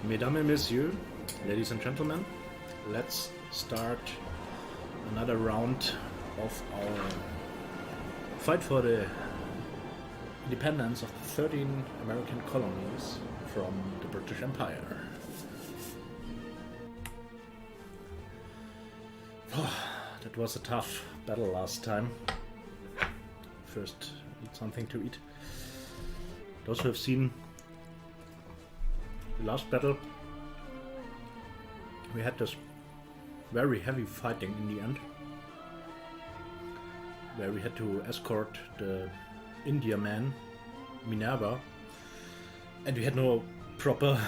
Mesdames et messieurs, ladies and gentlemen, let's start another round of our fight for the independence of 13 American colonies from the British Empire. That was a tough battle last time. First, need something to eat. Those who have seen the last battle, we had this very heavy fighting in the end, where we had to escort the India man, Minerva, and we had no proper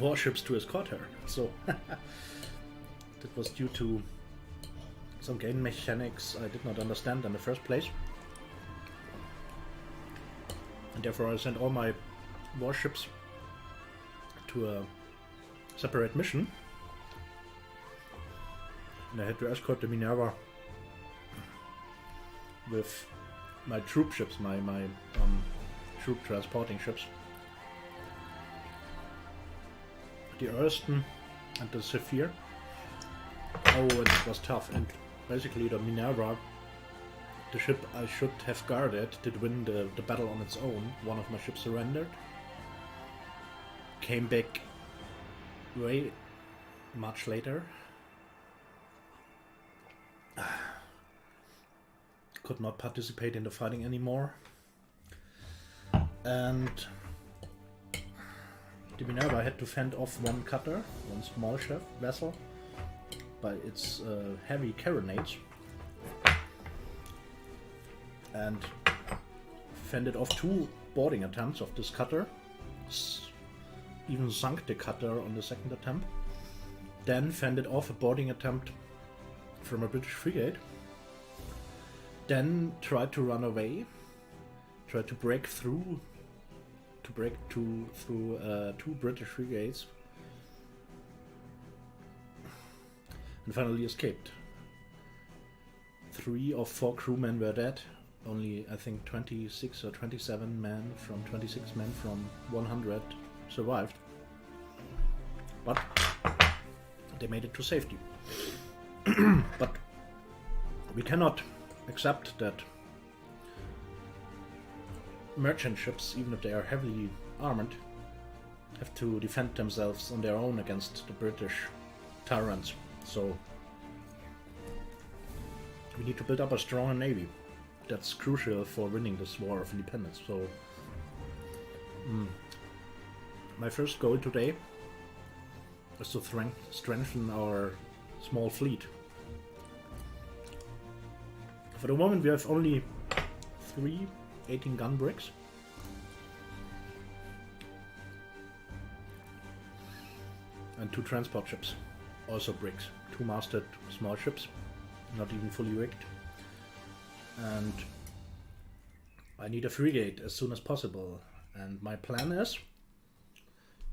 warships to escort her. So that was due to some game mechanics I did not understand in the first place. And therefore I sent all my warships to a separate mission. And I had to escort the Minerva with my troop ships, my troop transporting ships. The Erston and the Zephyr. Oh, and it was tough. And basically the Minerva, the ship I should have guarded, did win the battle on its own. One of my ships surrendered. Came back way much later. Could not participate in the fighting anymore. And the Minerva had to fend off one cutter, one small vessel, by its heavy carronades. And fended off two boarding attempts of this cutter. Even sunk the cutter on the second attempt. Then fended off a boarding attempt from a British frigate. Then tried to run away. Tried to break through. Through two British frigates. And finally escaped. 3 or 4 crewmen were dead. Only, I think, 26 or 27 men from 26 men from 100 survived. But they made it to safety. But we cannot accept that merchant ships, even if they are heavily armored, have to defend themselves on their own against the British tyrants. So we need to build up a stronger navy. That's crucial for winning this war of independence. So my first goal today is to strengthen our small fleet. For the moment we have only 3 18-gun brigs. And 2 transport ships, also brigs. 2 masted small ships, not even fully rigged. And I need a frigate as soon as possible. And my plan is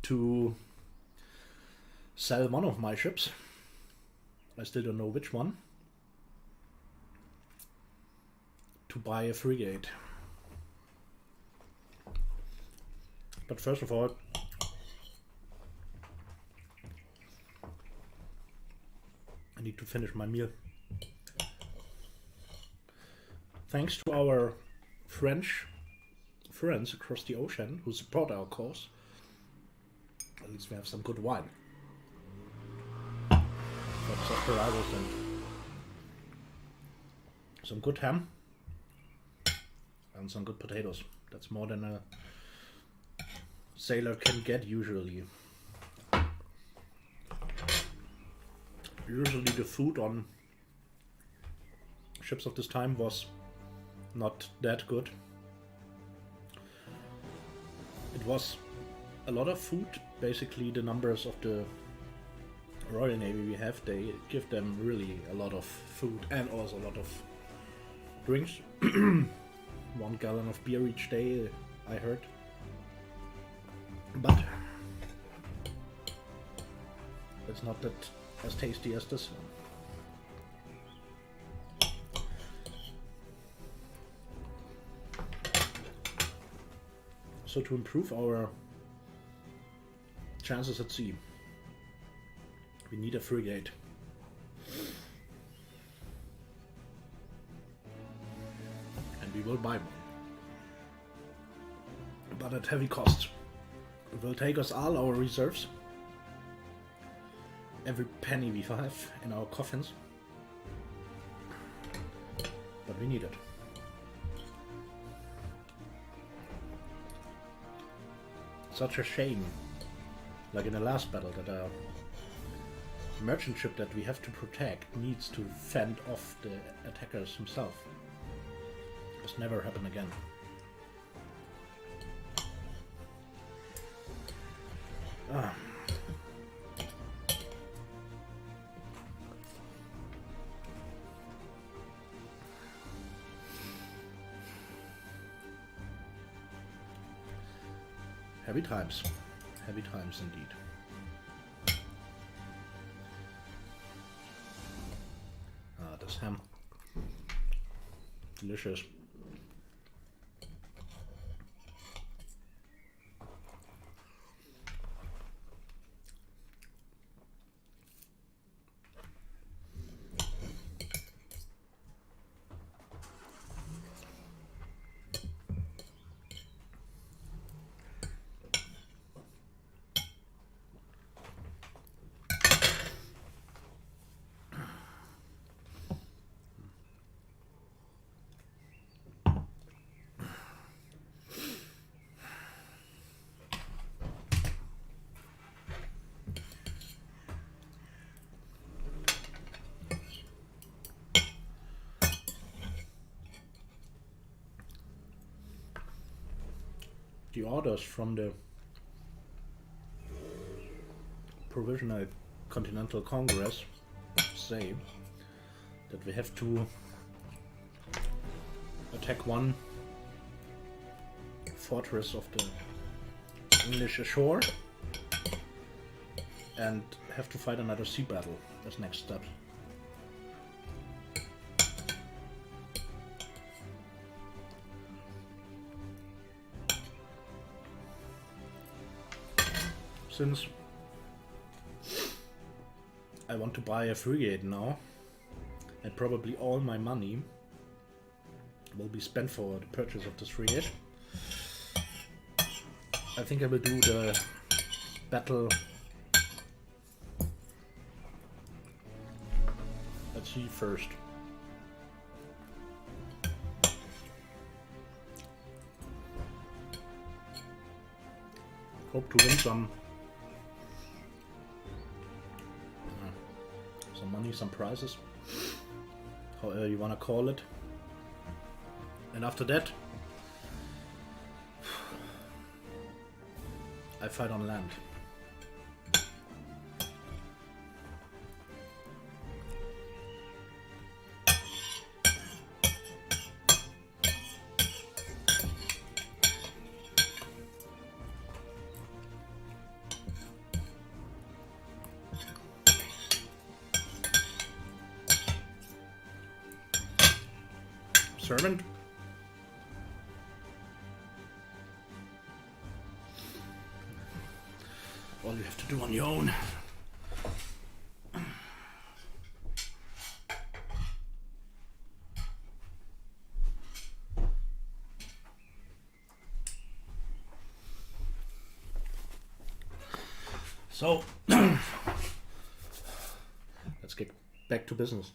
to sell one of my ships. I still don't know which one. To buy a frigate. But first of all, I need to finish my meal. Thanks to our French friends across the ocean who support our cause, at least we have some good wine. Got sarsaparillas and some good ham and some good potatoes. That's more than a sailor can get usually. Usually the food on ships of this time was not that good. It was a lot of food. Basically the numbers of the Royal Navy we have, they give them really a lot of food and also a lot of drinks. 1 gallon of beer each day, I heard. But it's not that as tasty as this one. So to improve our chances at sea. We need a frigate. And we will buy one. But at heavy cost. It will take us all our reserves. Every penny we have in our coffins. But we need it. Such a shame, like in the last battle, that a merchant ship that we have to protect needs to fend off the attackers himself. This never happen again. Ah. Heavy times indeed. Ah, this ham. Delicious. The orders from the Provisional Continental Congress say that we have to attack one fortress of the English ashore and have to fight another sea battle as next step. Since I want to buy a frigate now, and probably all my money will be spent for the purchase of this frigate, I think I will do the battle at sea first. Hope to win some money, some prizes, however you want to call it. And after that, I fight on land. Servant. All you have to do on your own. So, let's get back to business.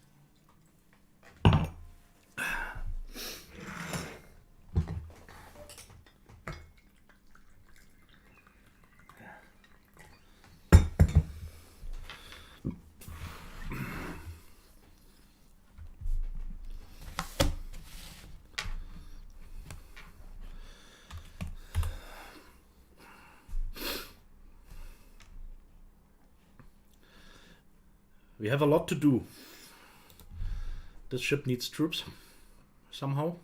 We have a lot to do. This ship needs troops somehow.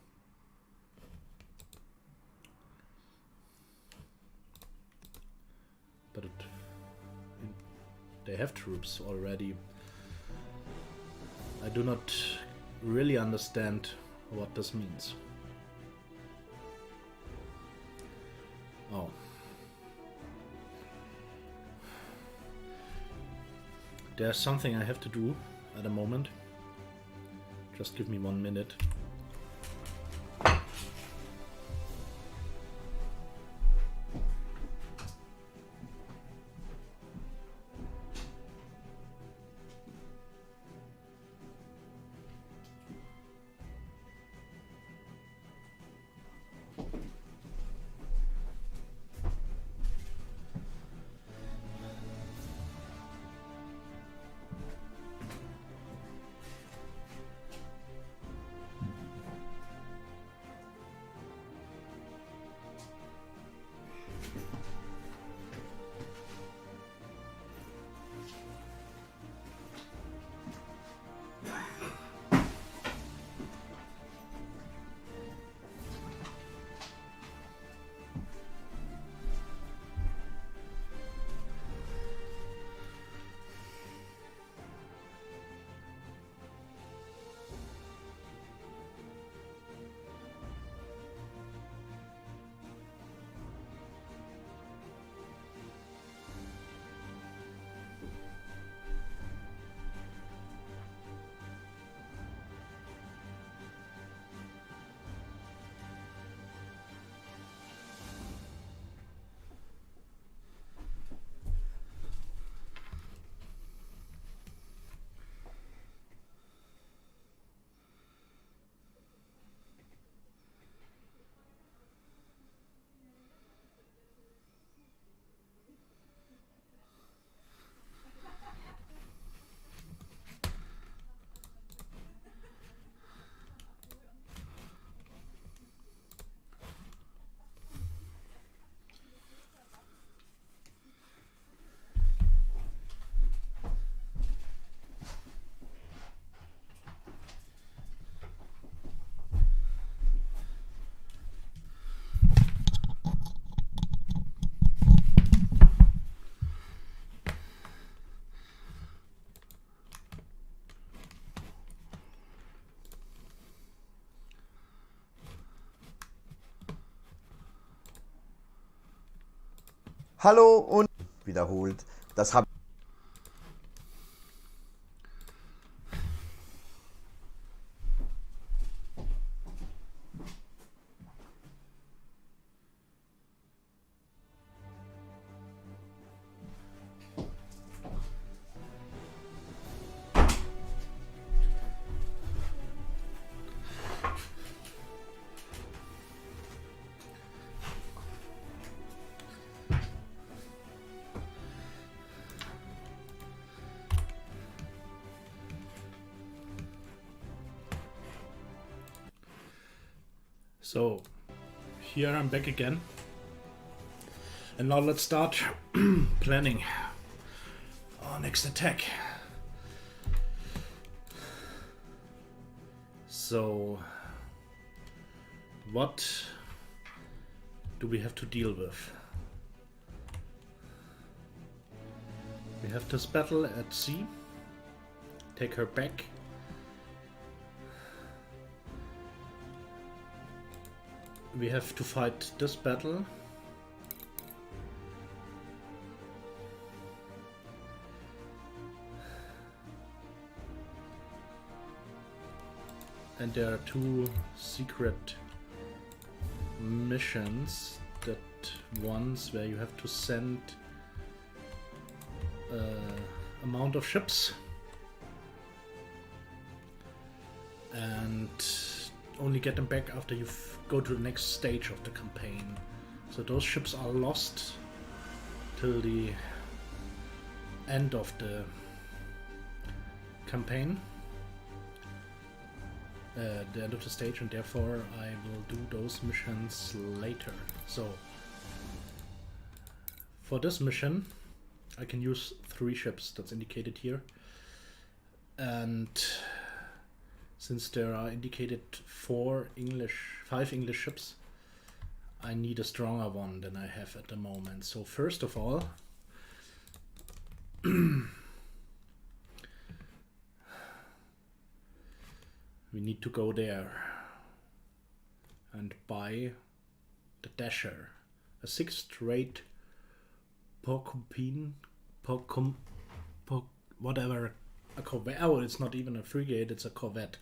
But they have troops already. I do not really understand what this means. Oh. There's something I have to do at the moment. Just give me 1 minute. Hallo und wiederholt. Das habe So, here I'm back again. And now let's start planning our next attack. So, what do we have to deal with? We have this battle at sea. Take her back. We have to fight this battle. And there are 2 secret missions. That ones where you have to send amount of ships and only get them back after you go to the next stage of the campaign. So those ships are lost till the end of the campaign, the end of the stage, and therefore I will do those missions later. So for this mission I can use 3 ships that's indicated here, and since there are indicated 5 English ships, I need a stronger one than I have at the moment. So first of all, we need to go there and buy the Dasher, a 6th rate whatever a corvette. Oh, it's not even a frigate, it's a corvette.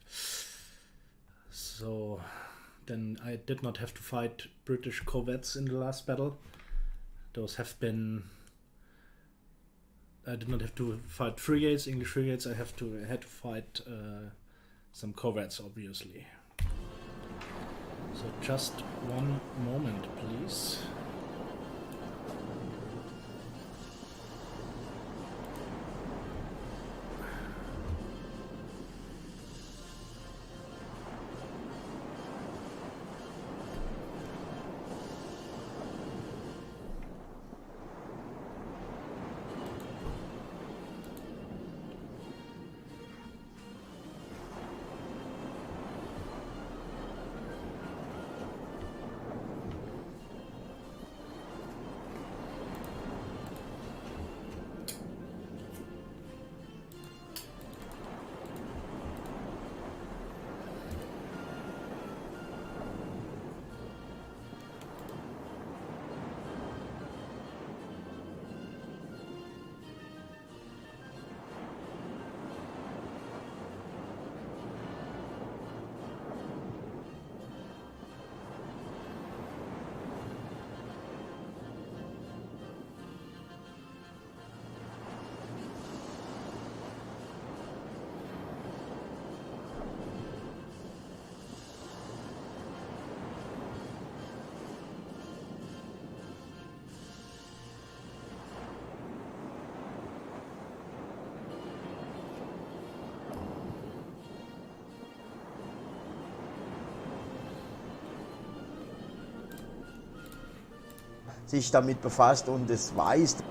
So then I did not have to fight British corvettes in the last battle. Those have been... I did not have to fight frigates, English frigates. I had to fight some corvettes, obviously. So just one moment, please. sich damit befasst und es weiß.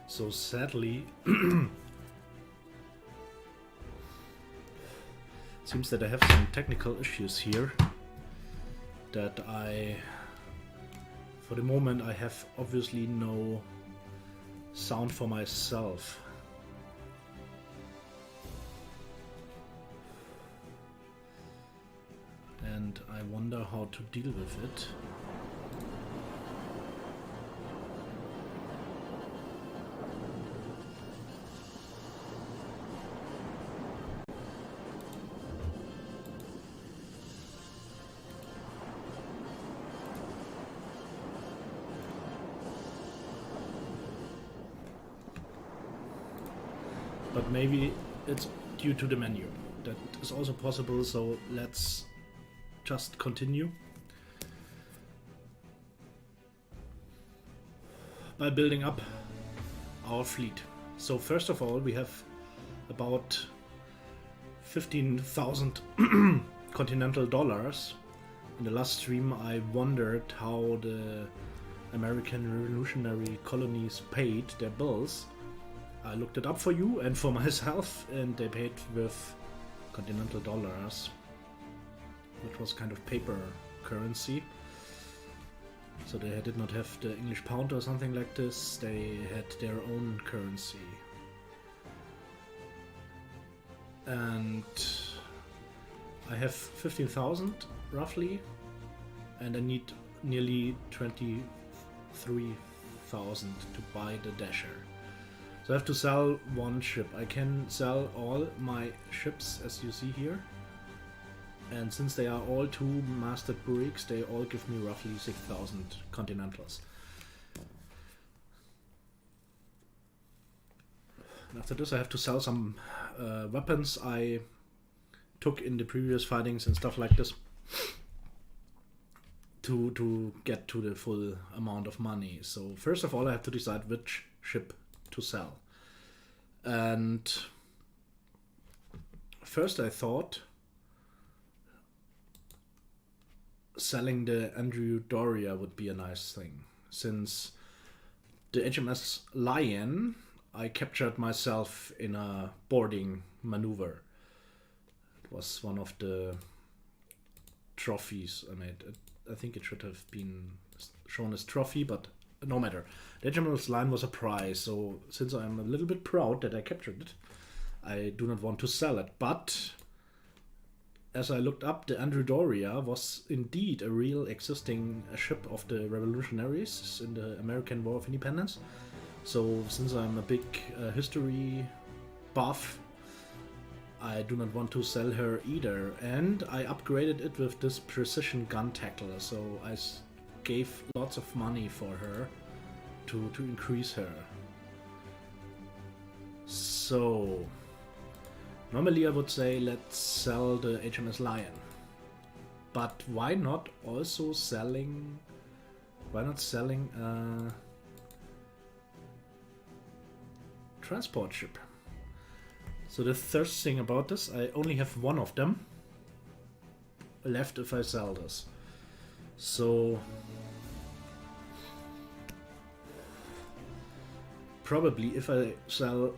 So sadly, seems that I have some technical issues here that for the moment I have obviously no sound for myself. And I wonder how to deal with it. But maybe it's due to the menu. That is also possible, so let's just continue by building up our fleet. So first of all, we have about 15,000 continental dollars. In the last stream I wondered how the American revolutionary colonies paid their bills. I looked it up for you and for myself, and they paid with continental dollars, which was kind of paper currency. So they did not have the English pound or something like this, they had their own currency. And I have 15,000 roughly, and I need nearly 23,000 to buy the Dasher. So I have to sell one ship. I can sell all my ships as you see here. And since they are all two-masted brigs, they all give me roughly 6,000 continentals. And after this I have to sell some weapons I took in the previous fightings and stuff like this to get to the full amount of money. So first of all I have to decide which ship to sell. And first I thought selling the Andrew Doria would be a nice thing, since the HMS Lion I captured myself in a boarding maneuver. It was one of the trophies I made. I think it should have been shown as trophy, but no matter. The HMS Lion was a prize, so since I'm a little bit proud that I captured it, I do not want to sell it, but as I looked up, the Andrew was indeed a real existing ship of the revolutionaries in the American War of Independence. So since I'm a big history buff, I do not want to sell her either. And I upgraded it with this precision gun tackle, so I gave lots of money for her to increase her. So normally I would say let's sell the HMS Lion, but why not also selling? Why not selling a transport ship? So the first thing about this, I only have one of them left if I sell this. So probably if I sell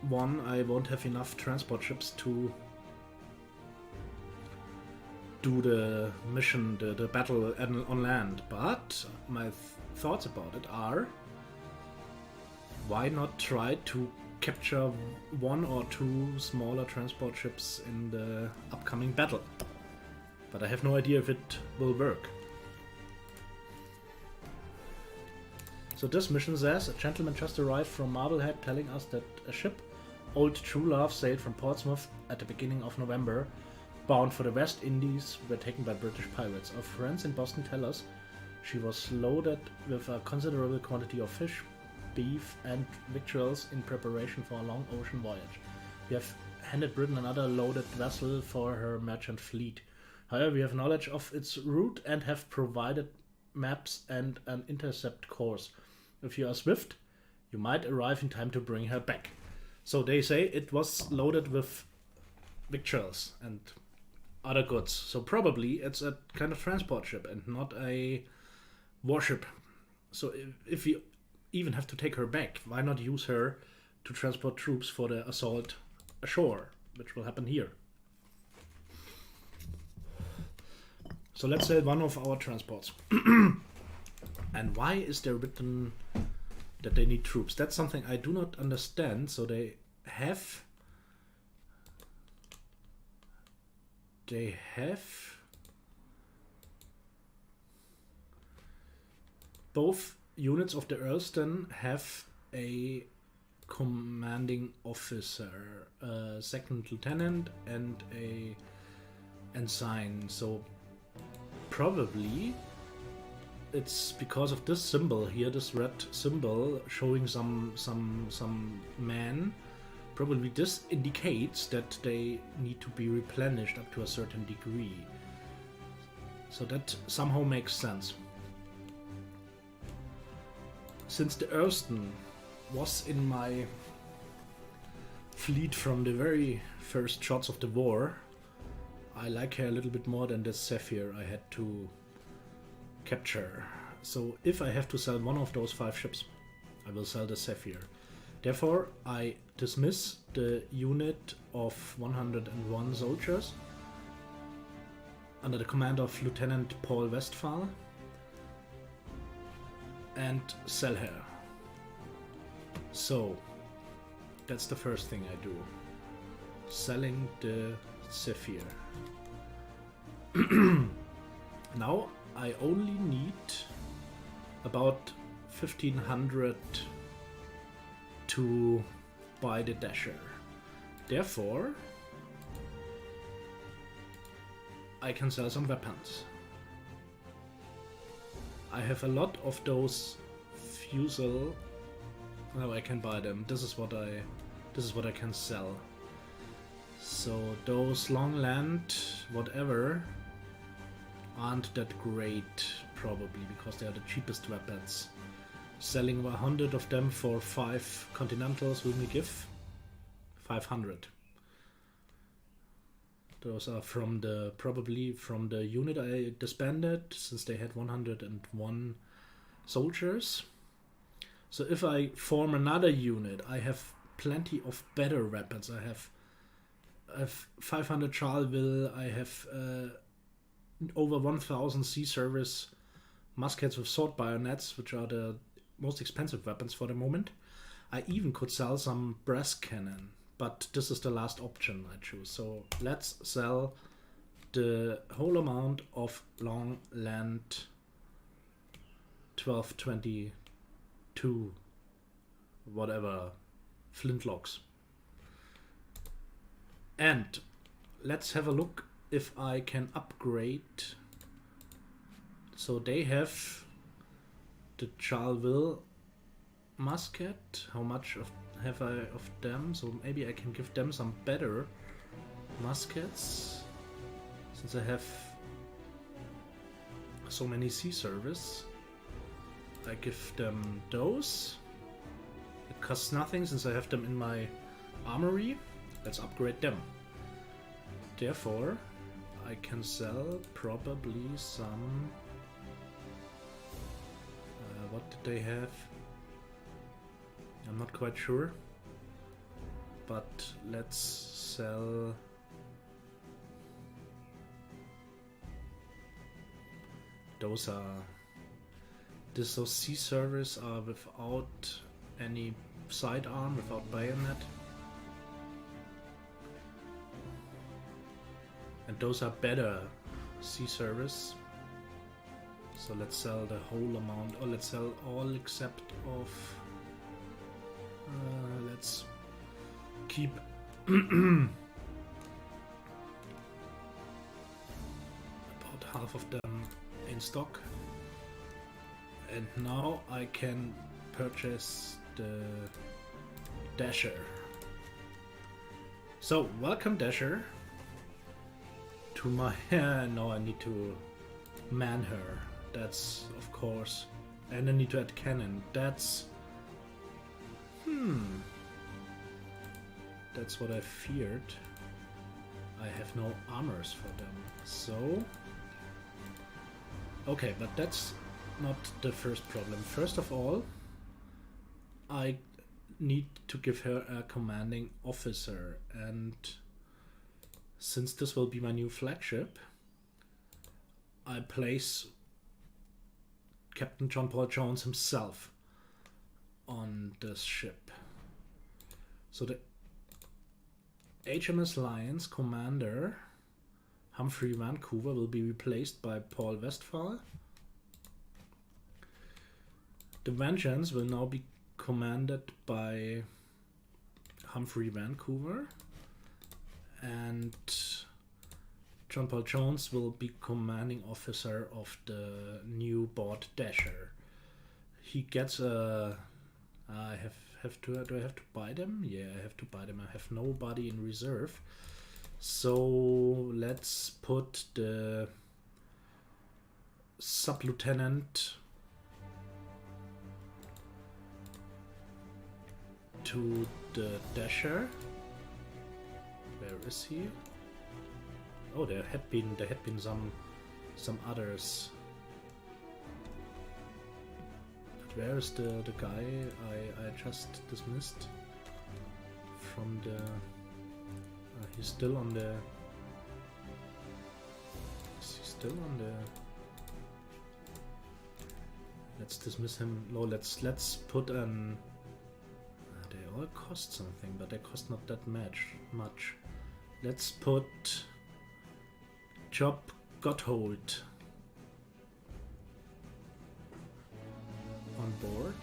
one, I won't have enough transport ships to do the mission, the battle on land. But my thoughts about it are, why not try to capture one or two smaller transport ships in the upcoming battle? But I have no idea if it will work. So this mission says, a gentleman just arrived from Marblehead telling us that a ship, Old True Love, sailed from Portsmouth at the beginning of November, bound for the West Indies, were taken by British pirates. Our friends in Boston tell us she was loaded with a considerable quantity of fish, beef and victuals in preparation for a long ocean voyage. We have handed Britain another loaded vessel for her merchant fleet. However, we have knowledge of its route and have provided maps and an intercept course. If you are swift, you might arrive in time to bring her back. So they say it was loaded with victuals and other goods. So probably it's a kind of transport ship and not a warship. So if we even have to take her back, why not use her to transport troops for the assault ashore, which will happen here. So let's sell one of our transports. And why is there written that they need troops? That's something I do not understand. So they have both units of the Earlston have a commanding officer, a second lieutenant and a ensign. So probably it's because of this symbol here, this red symbol showing some men. Probably this indicates that they need to be replenished up to a certain degree. So that somehow makes sense. Since the Earlston was in my fleet from the very first shots of the war, I like her a little bit more than the Zephyr I had to capture. So if I have to sell one of those 5 ships, I will sell the Zephyr. Therefore, I dismiss the unit of 101 soldiers under the command of Lieutenant Paul Westphal and sell her. So that's the first thing I do. Selling the Zephyr. Now I only need about 1500 to buy the Dasher. Therefore, I can sell some weapons. I have a lot of those fusel. Now I can buy them. This is what I can sell. So those long land whatever aren't that great, probably because they are the cheapest weapons. Selling 100 of them for 5 continentals will me give 500. Those are probably from the unit I disbanded, since they had 101 soldiers. So if I form another unit, I have plenty of better weapons. I have 500 Charleville, I have over 1000 sea service muskets with sword bayonets, which are the most expensive weapons for the moment. I even could sell some brass cannon, but this is the last option I choose. So let's sell the whole amount of long land 1222 whatever flintlocks. And let's have a look if I can upgrade. So they have the Charleville musket. How much have I of them? So maybe I can give them some better muskets, since I have so many sea service. I give them those. It costs nothing since I have them in my armory. Let's upgrade them. Therefore, I can sell probably some... what did they have? I'm not quite sure. But let's sell... those sea service are without any sidearm, without bayonet. And those are better sea service. So let's sell the whole amount, or let's sell all except of... let's keep... about half of them in stock. And now I can purchase the Dasher. So, welcome Dasher to my... now I need to man her. That's, of course... and I need to add cannon. That's... that's what I feared. I have no armors for them. So... okay, but that's not the first problem. First of all, I need to give her a commanding officer, and since this will be my new flagship, I place Captain John Paul Jones himself on this ship. So the HMS Lions commander Humphrey Vancouver will be replaced by Paul Westphal. The Vengeance will now be commanded by Humphrey Vancouver, and John Paul Jones will be commanding officer of the new bought Dasher. He gets a... do I have to buy them? Yeah, I have to buy them. I have nobody in reserve. So let's put the sub-lieutenant to the Dasher. Where is he? Oh, there had been some others. But where is the guy I just dismissed from the? He's still on the. Is he still on the? Let's dismiss him. No, let's put an. They all cost something, but they cost not that much. Let's put Job Gotthold on board.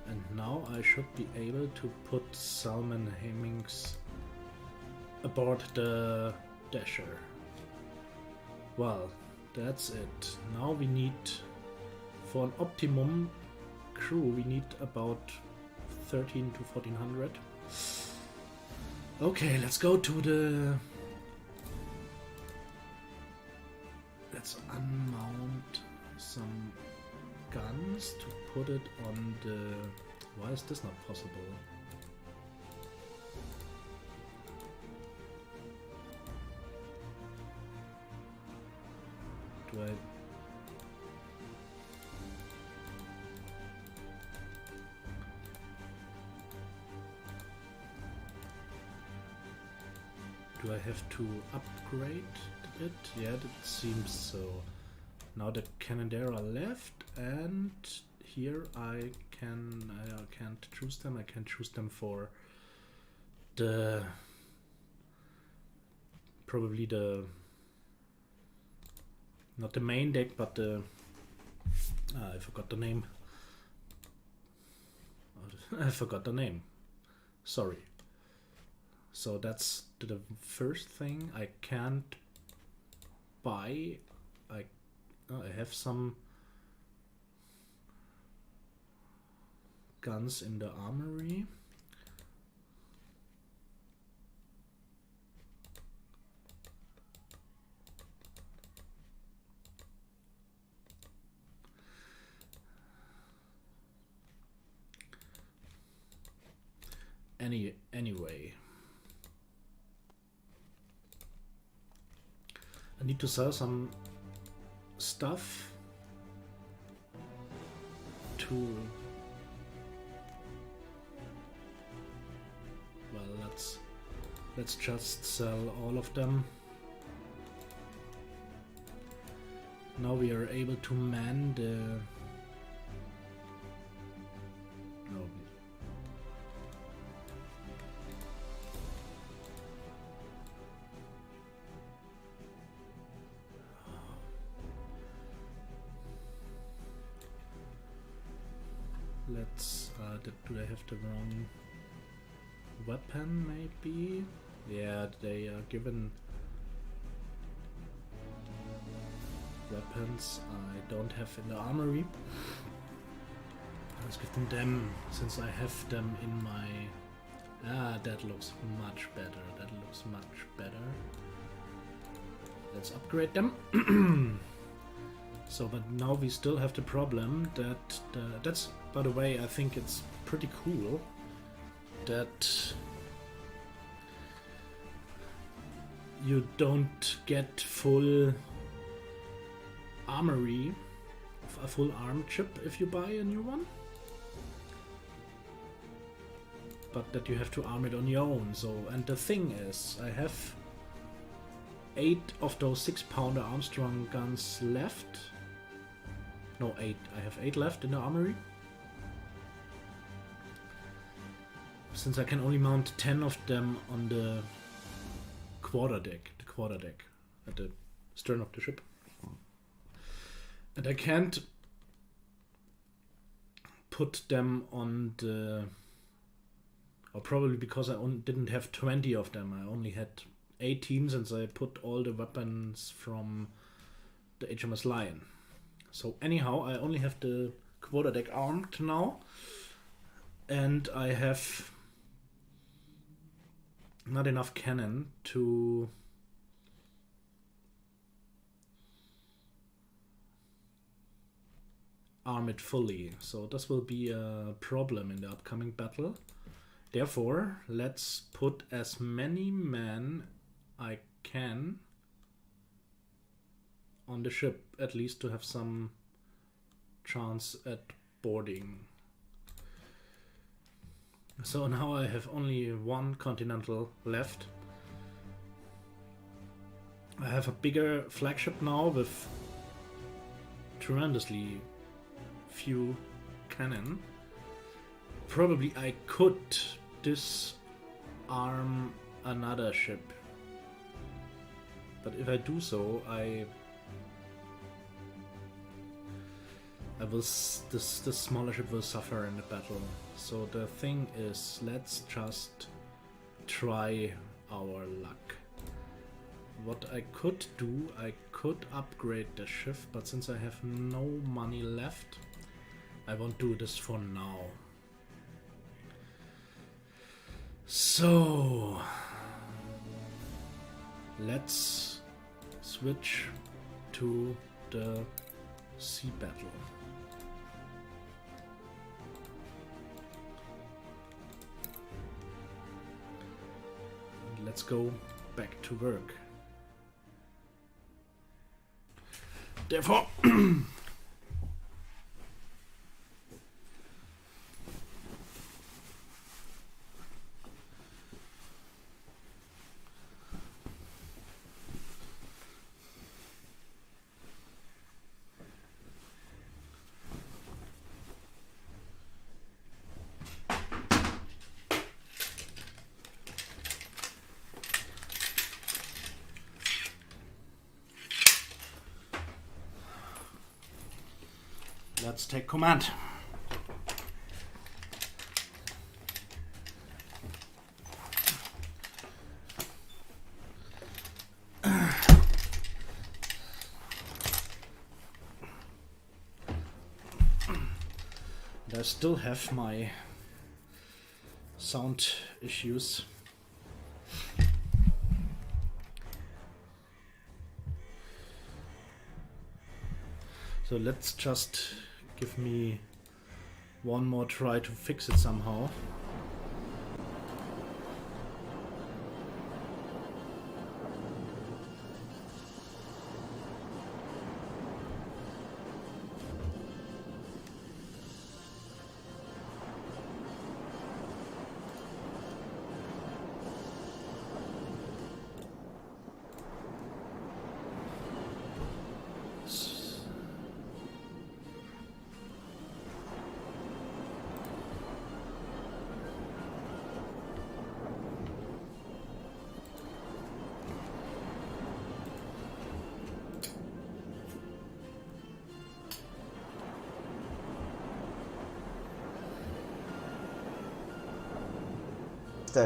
And now I should be able to put Salmon Hemmings aboard the Dasher. Well, that's it. Now we need, for an optimum crew, we need about 13 to 1400. Okay, let's go to the... Let's unmount some guns to put it on the... Why is this not possible? Do I have to upgrade it? Yeah, it seems so. Now the Canadair are left, and here I can't choose them. I can choose them for the probably the not the main deck, but the I forgot the name. I forgot the name. Sorry. So that's the first thing. I can't buy. I have some guns in the armory. Anyway, I need to sell some stuff to, well, let's just sell all of them. Now we are able to man the no. Let's, do they have the wrong weapon maybe? Yeah, they are given weapons I don't have in the armory. Let's give them since I have them in my... that looks much better. That looks much better. Let's upgrade them. So, but now we still have the problem that that's, by the way, I think it's pretty cool that you don't get full armory, a full arm chip if you buy a new one, but that you have to arm it on your own. So, and the thing is, I have 8 of those 6-pounder Armstrong guns left. No, 8. I have 8 left in the armory. Since I can only mount 10 of them on the quarterdeck, at the stern of the ship. And I can't put them on the... Or probably because I didn't have 20 of them. I only had 18 since I put all the weapons from the HMS Lion. So anyhow, I only have the quarterdeck armed now, and I have not enough cannon to arm it fully. So this will be a problem in the upcoming battle. Therefore, let's put as many men I can on the ship, at least to have some chance at boarding. So now I have only 1 continental left. I have a bigger flagship now with tremendously few cannon. Probably I could disarm another ship, but if I do so, this smaller ship will suffer in the battle. So the thing is, let's just try our luck. What I could do, I could upgrade the ship, but since I have no money left, I won't do this for now. So let's switch to the sea battle. And let's go back to work. Therefore, let's take command. I still have my sound issues. So let's just give me one more try to fix it somehow.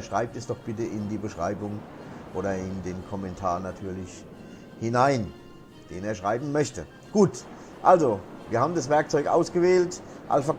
Schreibt es doch bitte in die Beschreibung oder in den Kommentar natürlich hinein, den er schreiben möchte. Gut, also wir haben das Werkzeug ausgewählt. Alpha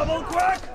double quick!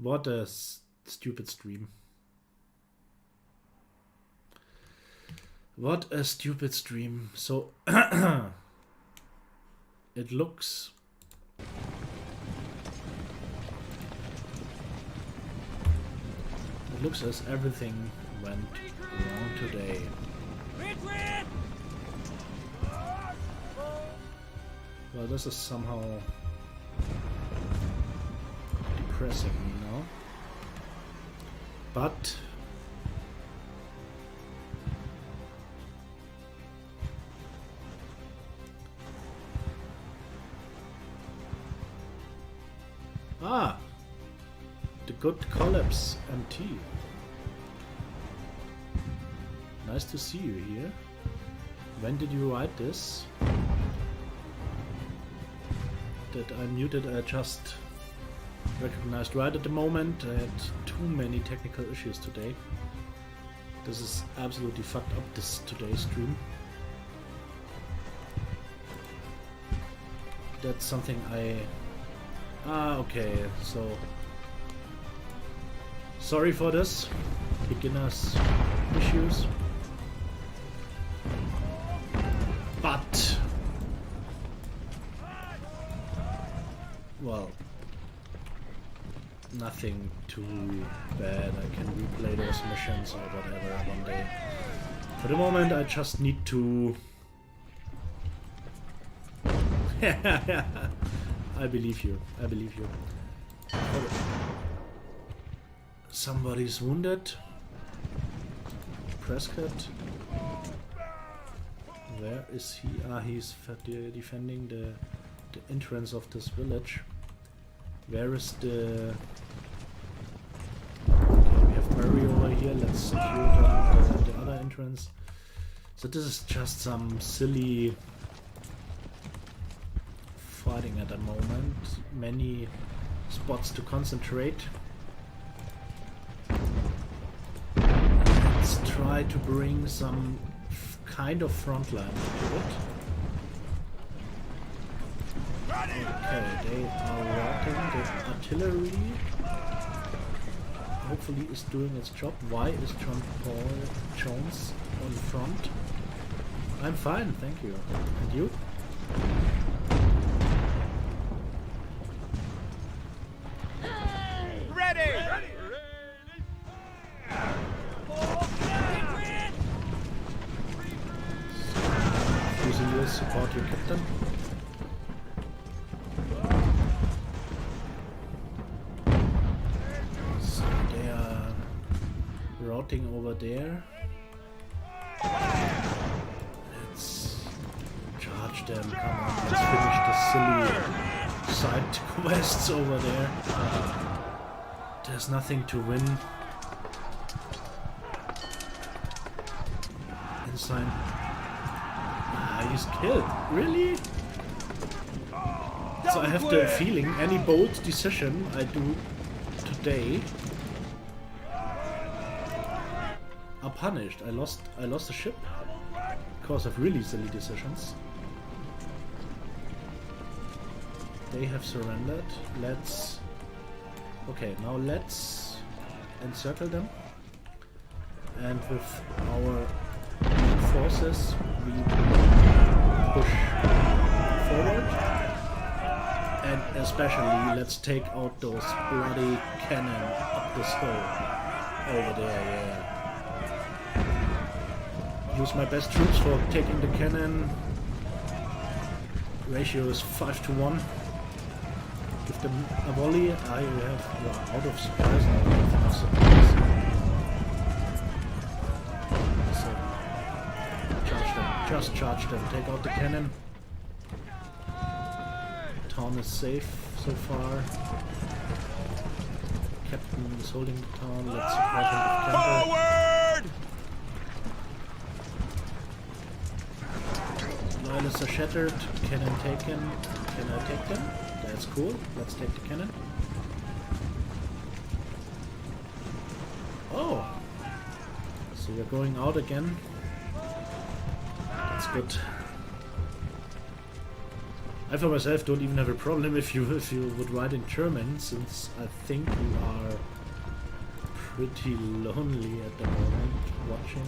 What a stupid stream. What a stupid stream. So it looks as everything went wrong today. Well, this is somehow depressing, you know. But the good collapse MT. Nice to see you here. When did you write this? That I'm muted, I just recognized right at the moment. I had too many technical issues today. This is absolutely fucked up, this today's stream. That's something I... okay, so... Sorry for this. Beginners issues. But... well... nothing too bad. I can replay those missions or whatever one day. For the moment I just need to... I believe you. I believe you. Somebody's wounded. Prescott. Where is he? Ah, he's defending the entrance of this village. Where is the... okay, we have Murray over here. Let's secure the other entrance. So this is just some silly fighting at the moment. Many spots to concentrate. Let's try to bring some kind of front line to it. Okay, they are routing the artillery. Hopefully is doing its job. Why is John Paul Jones on front? I'm fine, thank you. And you? Fusiliers, support your captain. So they are routing over there. Let's charge them. Come on, let's finish the silly side quests over there. There's nothing to win. Inside. Ah, he's killed. Really? So I have the feeling any bold decision I do today are punished. I lost a ship because of really silly decisions. They have surrendered. Let's... okay, now let's encircle them. And with our forces we push forward. And especially let's take out those bloody cannon up this hill over there, yeah. Use my best troops for taking the cannon. Ratio is 5-to-1. Give them a volley. You are out of supplies now. You have enough supplies. So charge them. Just charge them. Take out the cannon. Town is safe so far. Captain is holding the town. Let's support him with counter. Forward! Loyalists are shattered. Cannon taken. Can I take them? That's cool. Let's take the cannon. Oh! So we're going out again. That's good. I for myself don't even have a problem if you would write in German, since I think you are pretty lonely at the moment watching.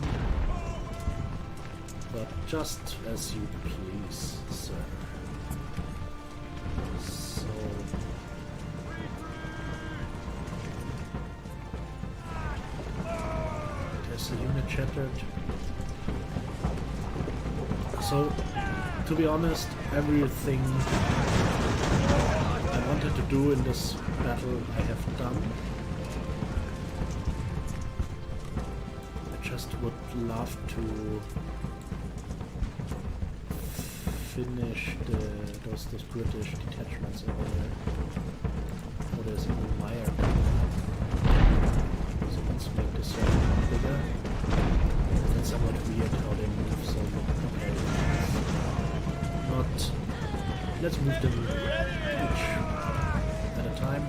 But just as you please, sir. So there's a unit shattered. So, to be honest, everything I wanted to do in this battle I have done. I just would love to finish those British detachments over there. Oh, there's a Meyer. So let's make this bigger. That's somewhat weird how they move, so okay. Not. Let's move them each at a time.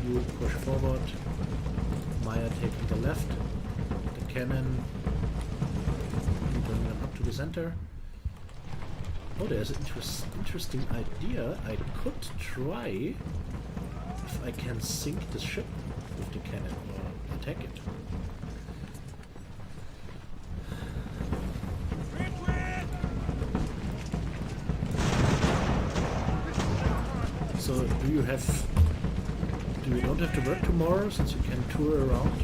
You push forward. Meyer taking the left. The cannon. You bring them up to the center. Oh, there's an interesting idea. I could try if I can sink the ship with the cannon or attack it. So do you don't have to work tomorrow since you can tour around?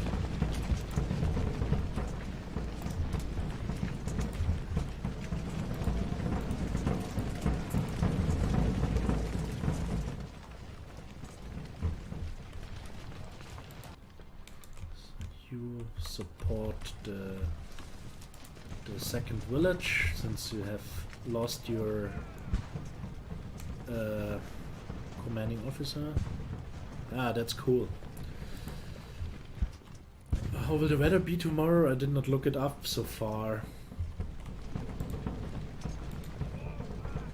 You support the second village since you have lost your commanding officer. Ah, that's cool. How will the weather be tomorrow? I did not look it up so far.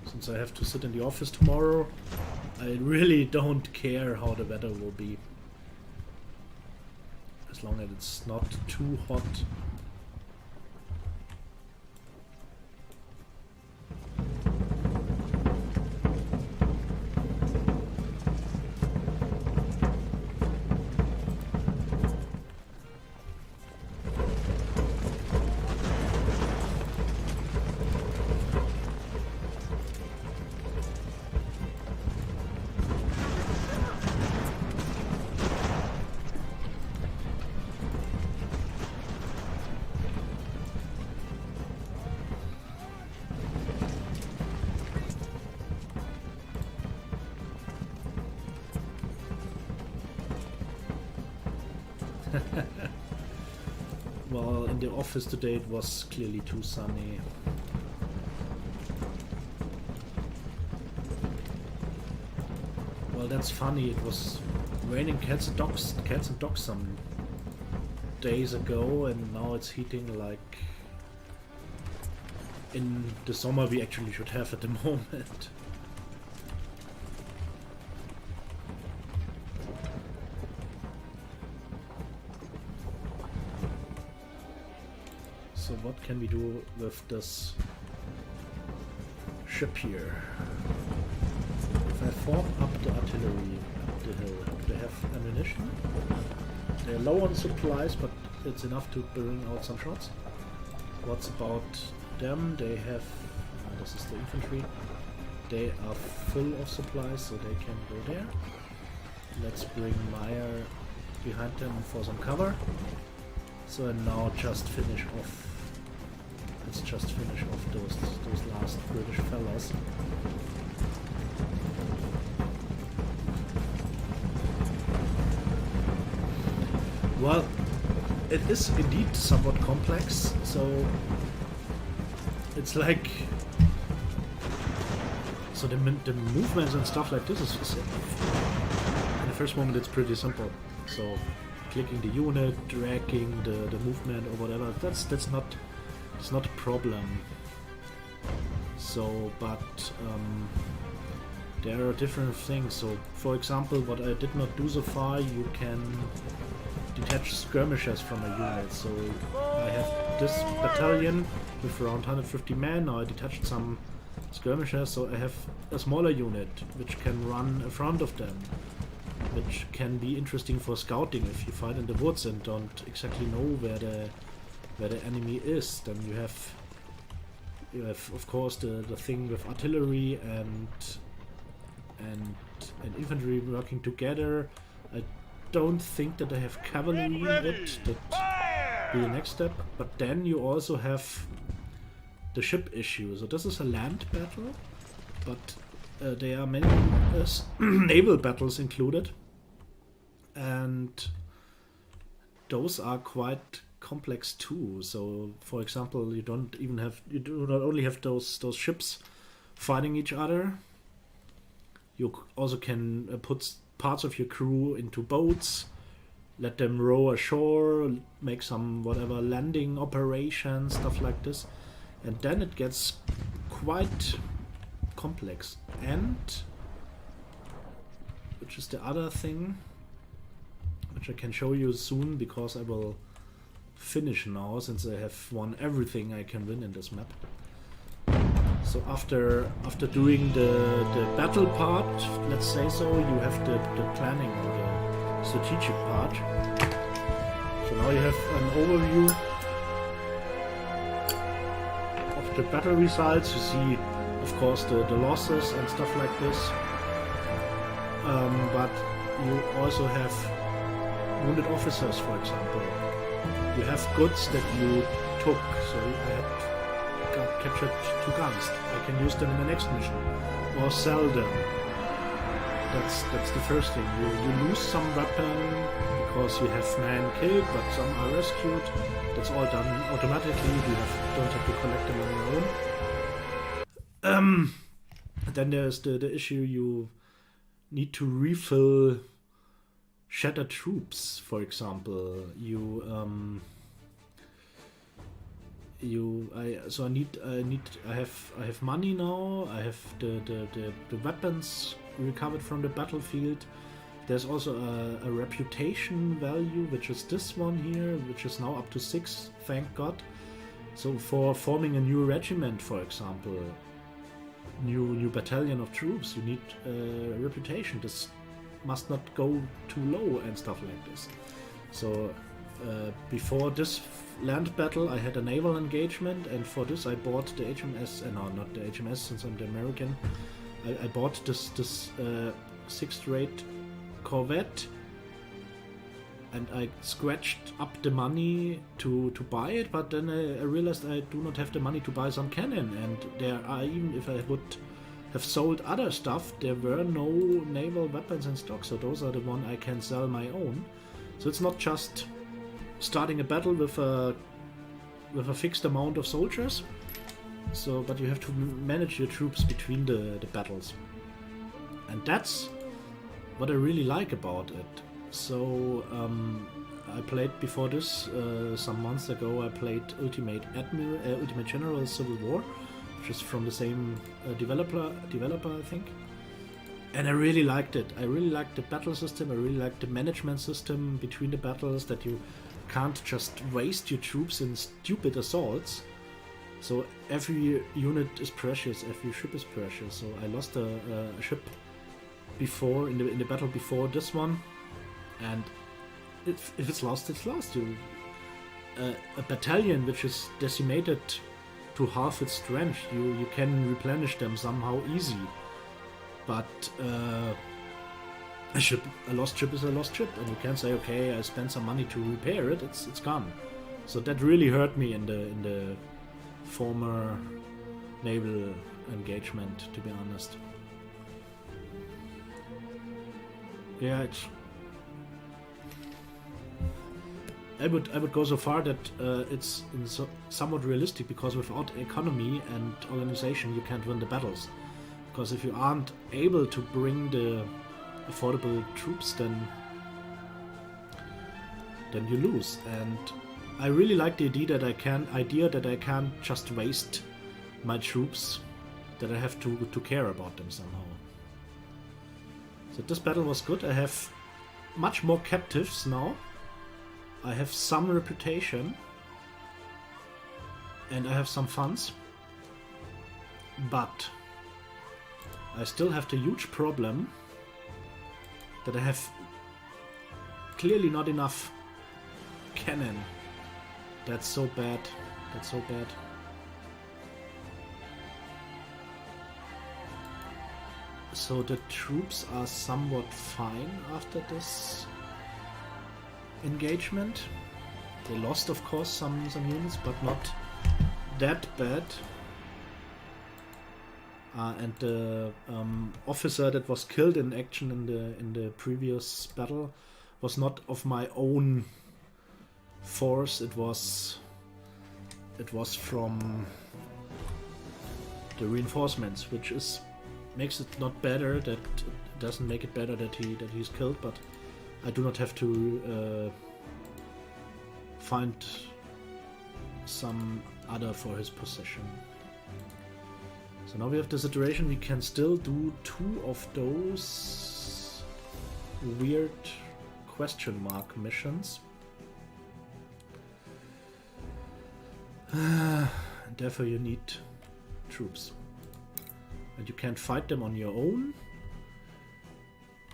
Since I have to sit in the office tomorrow, I really don't care how the weather will be. As long as it's not too hot. Well, in the office today it was clearly too sunny. Well, that's funny. It was raining cats and dogs some days ago, and now it's heating like in the summer we actually should have at the moment. So what can we do with this ship here? If I form up the artillery up the hill, do they have ammunition? They're low on supplies, but it's enough to bring out some shots. What's about them? They have... this is the infantry. They are full of supplies, so they can go there. Let's bring Meyer behind them for some cover. So and now just finish off. Let's just finish off those last British fellas. Well, it is indeed somewhat complex, so it's like... So the movements and stuff like this is... In the first moment it's pretty simple. So clicking the unit, dragging the movement or whatever, that's not... It's not a problem. So, but there are different things. So, for example, what I did not do so far, you can detach skirmishers from a unit. So, I have this battalion with around 150 men. Now I detached some skirmishers, so I have a smaller unit which can run in front of them, which can be interesting for scouting if you fight in the woods and don't exactly know where the enemy is. Then you have of course the thing with artillery and infantry working together. I don't think that I have cavalry in it. That be the next step. But then you also have the ship issue. So this is a land battle, but there are many naval battles included, and those are quite complex too. So, for example, you do not only have those ships fighting each other. You also can put parts of your crew into boats, let them row ashore, make some whatever landing operations, stuff like this, and then it gets quite complex. And which is the other thing, which I can show you soon, because I will finish now, since I have won everything I can win in this map. So after doing the battle part, let's say so, you have the planning or the strategic part. So now you have an overview of the battle results. You see, of course, the losses and stuff like this. But you also have wounded officers, for example. You have goods that you took. So I had captured 2 guns. I can use them in the next mission or sell them. That's the first thing. You lose some weapon because you have men killed, but some are rescued. That's all done automatically. You don't have to collect them on your own. Then there's the issue, you need to refill shattered troops, for example. I have money now. I have the weapons recovered from the battlefield. There's also a reputation value, which is this one here, which is now up to 6, thank God. So for forming a new regiment, for example, new battalion of troops, you need reputation. This must not go too low and stuff like this. So before this land battle I had a naval engagement, and for this I bought the HMS, no, not the HMS since I'm the American. I bought this 6th rate corvette, and I scratched up the money to buy it, but then I realized I do not have the money to buy some cannon, and there are, even if I would have sold other stuff, there were no naval weapons in stock, so those are the one I can sell my own. So it's not just starting a battle with a fixed amount of soldiers, but you have to manage your troops between the battles, and that's what I really like about it. So I played before this some months ago. I played Ultimate Admiral, Ultimate General Civil War, which is from the same developer, I think. And I really liked it. I really liked the battle system. I really liked the management system between the battles, that you can't just waste your troops in stupid assaults. So every unit is precious, every ship is precious. So I lost a ship before in the battle before this one, and if it's lost, it's lost. A battalion which is decimated to half its strength, you can replenish them somehow easy. But a lost ship is a lost ship, and you can't say, okay, I spent some money to repair it. It's gone. So that really hurt me in the former naval engagement, to be honest. Yeah, I would go so far that it's somewhat realistic, because without economy and organization you can't win the battles. Because if you aren't able to bring the affordable troops, then you lose. And I really like the idea that I can't just waste my troops, that I have to care about them somehow. So this battle was good. I have much more captives now. I have some reputation, and I have some funds, but I still have the huge problem that I have clearly not enough cannon. That's so bad. That's so bad. So the troops are somewhat fine after this engagement. They lost, of course, some units, but not that bad. And the officer that was killed in action in the previous battle was not of my own force. It was from the reinforcements, which makes it not better. That doesn't make it better that he's killed, but I do not have to find some other for his possession. So now we have the situation, we can still do 2 of those weird question mark missions. And therefore you need troops. And you can't fight them on your own.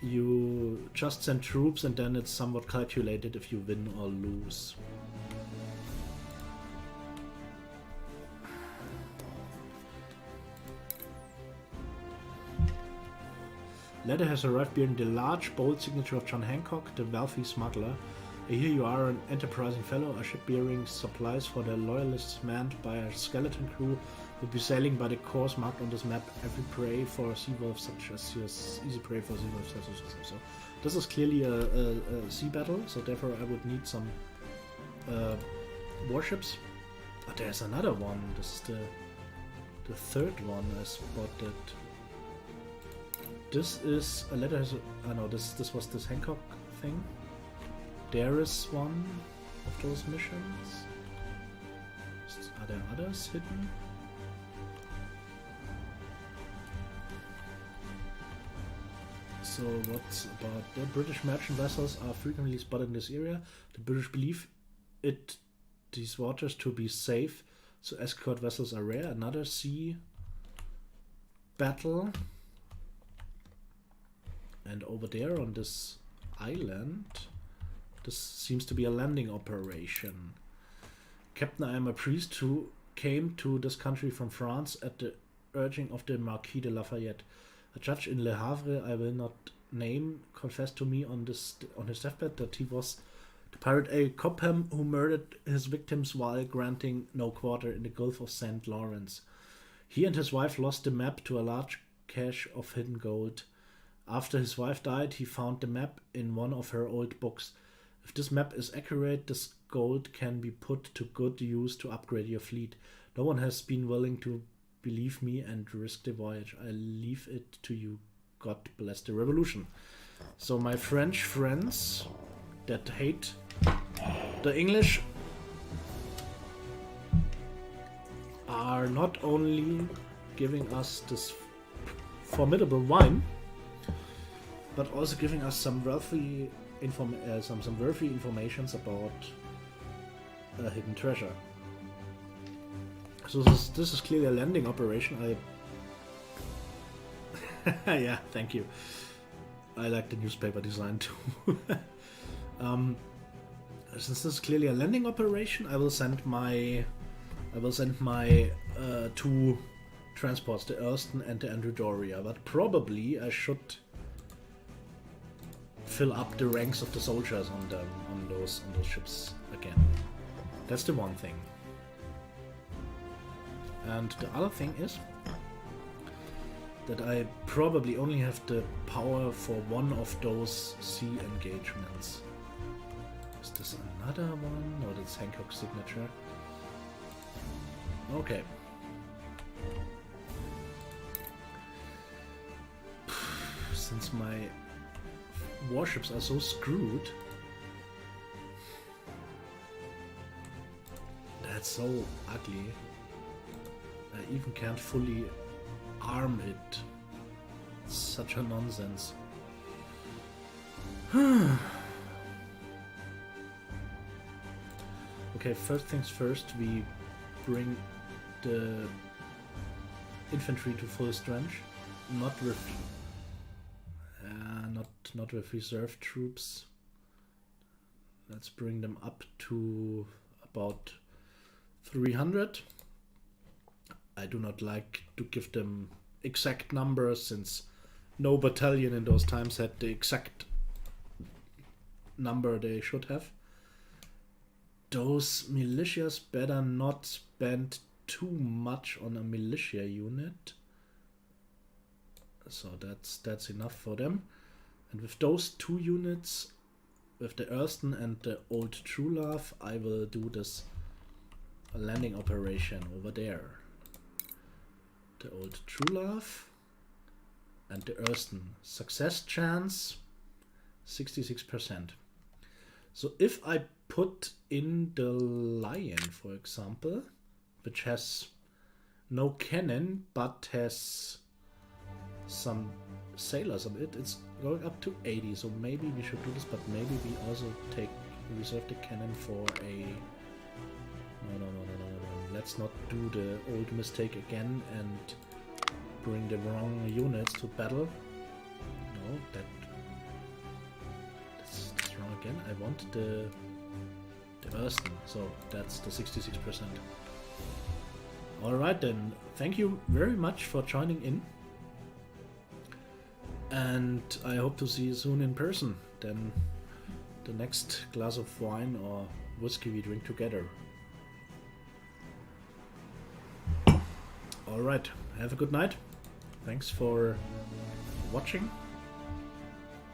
You just send troops and then it's somewhat calculated if you win or lose. Letter has arrived bearing the large, bold signature of John Hancock, the wealthy smuggler. Here you are, an enterprising fellow. A ship bearing supplies for the Loyalists manned by a skeleton crew will be sailing by the course marked on this map. Every prey for sea wolves such as yours, easy prey for sea wolves. So this is clearly a sea battle, so therefore I would need some warships. But there's another one. This is the third one I spotted. This is a letter. I know this was this Hancock thing. There is one of those missions. Are there others hidden? So what's about the British merchant vessels are frequently spotted in this area. The British believe these waters to be safe, so escort vessels are rare. Another sea battle. And over there on this island, this seems to be a landing operation. Captain, I am a priest who came to this country from France at the urging of the Marquis de Lafayette. A judge in Le Havre, I will not name, confessed to me on his deathbed that he was the pirate A. Cobham who murdered his victims while granting no quarter in the Gulf of St. Lawrence. He and his wife lost the map to a large cache of hidden gold. After his wife died, he found the map in one of her old books. If this map is accurate, this gold can be put to good use to upgrade your fleet. No one has been willing to believe me and risk the voyage. I leave it to you. God bless the revolution. So my French friends that hate the English are not only giving us this formidable wine, but also giving us some worthy informations about a hidden treasure. So this is clearly a landing operation. Yeah, thank you. I like the newspaper design too. Since this is clearly a landing operation, I will send my 2 transports, the Erston and the Andrew Doria. But probably I should fill up the ranks of the soldiers on those ships again. That's the one thing. And the other thing is that I probably only have the power for one of those sea engagements. Is this another one? No, that's Hancock's signature. Okay. Since my warships are so screwed, that's so ugly. I even can't fully arm it. It's such a nonsense. Okay, first things first, we bring the infantry to full strength. not with not with reserve troops. Let's bring them up to about 300. I do not like to give them exact numbers, since no battalion in those times had the exact number they should have. Those militias better not spend too much on a militia unit. So that's enough for them. And with those 2 units, with the Erston and the Old True Love, I will do this landing operation over there. The Old True Love and the Erston. Success chance 66%. So if I put in the Lion, for example, which has no cannon but has some sailors on it, it's going up to 80. So maybe we should do this, but maybe we also reserve the cannon for a... No. Let's not do the old mistake again and bring the wrong units to battle. No, that's wrong again. I want the Erston, so that's the 66%. Alright then, thank you very much for joining in. And I hope to see you soon in person. Then the next glass of wine or whiskey we drink together. Alright, have a good night. Thanks for watching.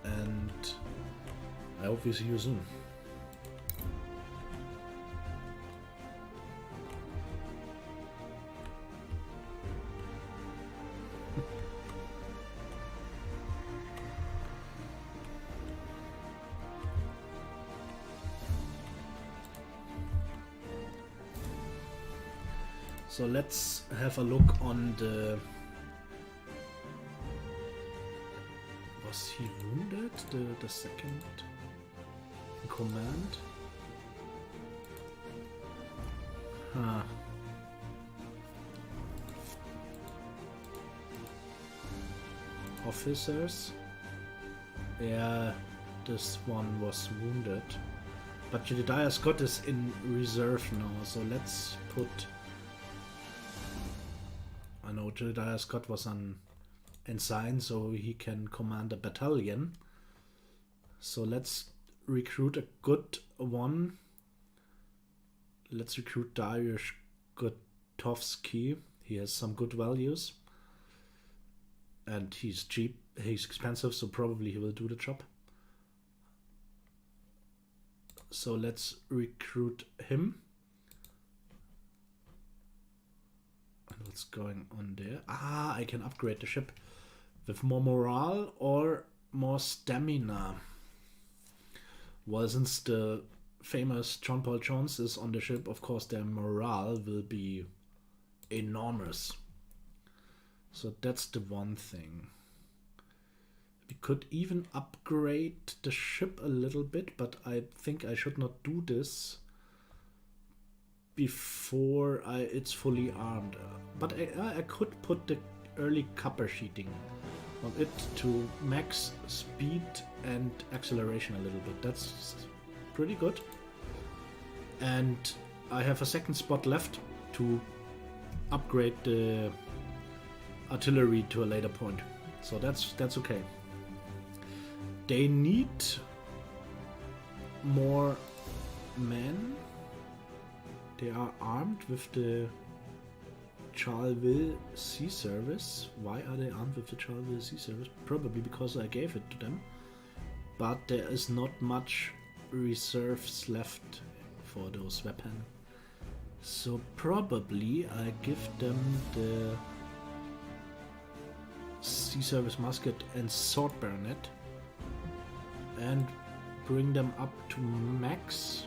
And I hope we see you soon. So let's have a look on the... Was he wounded? The second in command? Huh. Officers? Yeah, this one was wounded. But Jedediah Scott is in reserve now, so let's put... I know Jedediah Scott was an ensign, so he can command a battalion. So let's recruit a good one. Let's recruit Dariusz Gotowski. He has some good values. And he's cheap. He's expensive, so probably he will do the job. So let's recruit him. What's going on there? I can upgrade the ship with more morale or more stamina. Well, since the famous John Paul Jones is on the ship, of course their morale will be enormous. So that's the one thing. We could even upgrade the ship a little bit, but I think I should not do this before it's fully armed. But I could put the early copper sheeting on it to max speed and acceleration a little bit. That's pretty good. And I have a second spot left to upgrade the artillery to a later point. So that's okay. They need more men. They are armed with the Charleville Sea Service. Why are they armed with the Charleville Sea Service? Probably because I gave it to them. But there is not much reserves left for those weapons. So probably I give them the Sea Service Musket and Sword Bayonet and bring them up to max.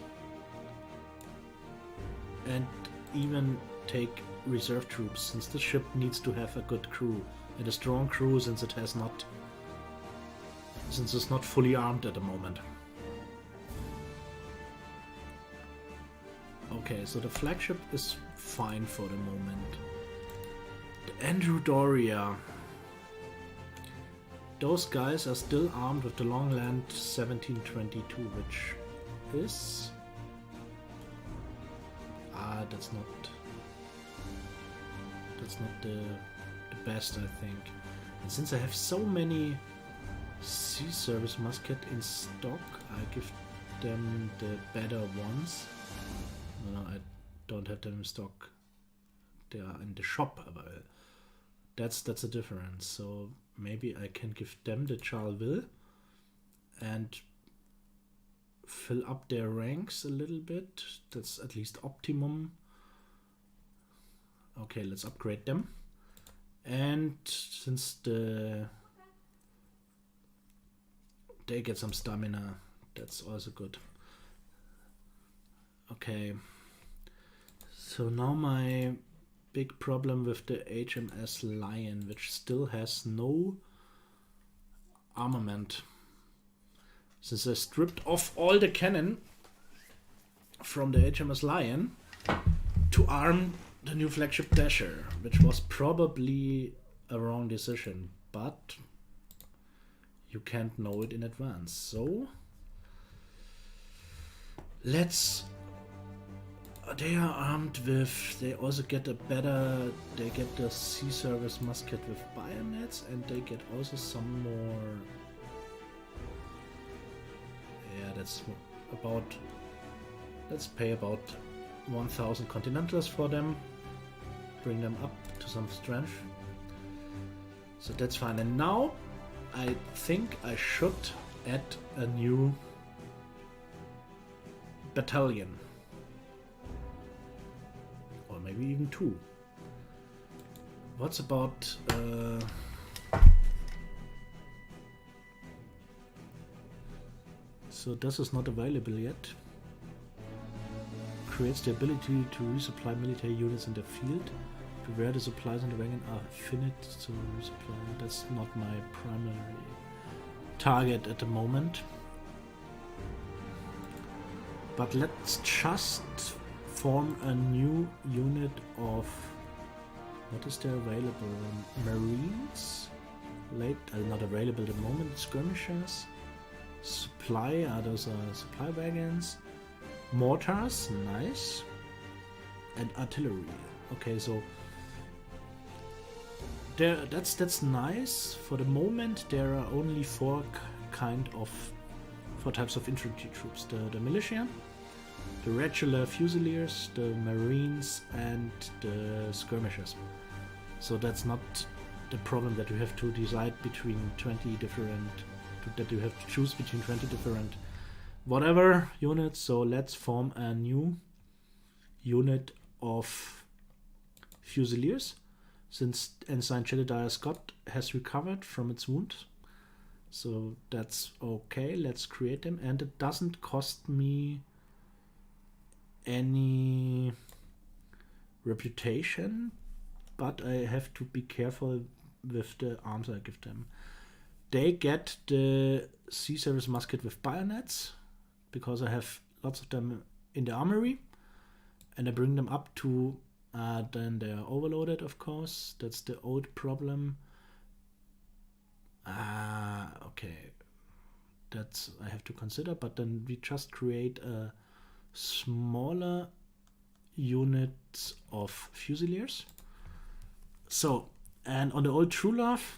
And even take reserve troops, since the ship needs to have a good crew and a strong crew, since it's not fully armed at the moment. Okay, so the flagship is fine for the moment. The Andrew Doria. those guys are still armed with the long land 1722, which is... that's not the best, I think. And since I have so many sea service musket in stock, I give them the better ones. No, I don't have them in stock. They are in the shop, but that's a difference. So maybe I can give them the Charleville and fill up their ranks a little bit. That's at least optimum. Okay, let's upgrade them. And since they get some stamina, that's also good. Okay. So now my big problem with the HMS Lion, which still has no armament. Since I stripped off all the cannon from the HMS Lion to arm the new flagship Dasher, which was probably a wrong decision, but you can't know it in advance. So let's... They are armed with... They also get a better... They get the sea service musket with bayonets, and they get also some more... Yeah, that's about... Let's pay about 1000 continentals for them. Bring them up to some strength. So that's fine. And now I think I should add a new battalion. Or maybe even two. What's about... So this is not available yet. Creates the ability to resupply military units in the field. Where the supplies in the wagon are finite to resupply. That's not my primary target at the moment. But let's just form a new unit of... What is there available? Marines? Not available at the moment. Skirmishers. Supply. Those are supply wagons. Mortars. Nice. And artillery. Okay, so... That's nice. For the moment, there are only four types of infantry troops: the militia, the regular fusiliers, the marines, and the skirmishers. So that's not the problem that you have to decide between 20 different. That you have to choose between 20 different whatever units. So let's form a new unit of fusiliers. Since Ensign Jedediah Scott has recovered from its wound. So that's okay, let's create them. And it doesn't cost me any reputation, but I have to be careful with the arms I give them. They get the sea service musket with bayonets, because I have lots of them in the armory. And I bring them up to... then they are overloaded, of course. That's the old problem. Okay. That's I have to consider. But then we just create a smaller unit of fusiliers. So, and on the old True Love,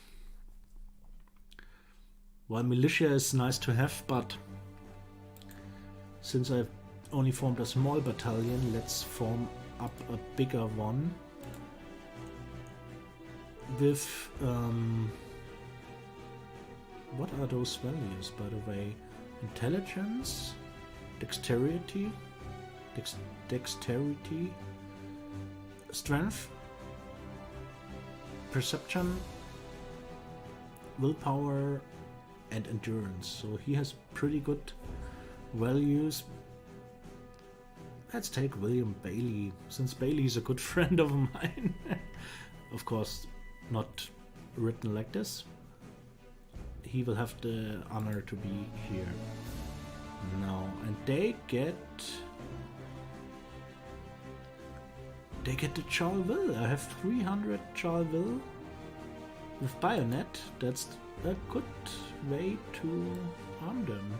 well, militia is nice to have, but since I've only formed a small battalion, let's form up a bigger one with what are those values, by the way? Intelligence, dexterity, strength, perception, willpower, and endurance. So he has pretty good values. Let's take William Bailey, since Bailey is a good friend of mine. Of course, not written like this. He will have the honor to be here now. And they get the Charleville. I have 300 Charleville with bayonet. That's a good way to arm them.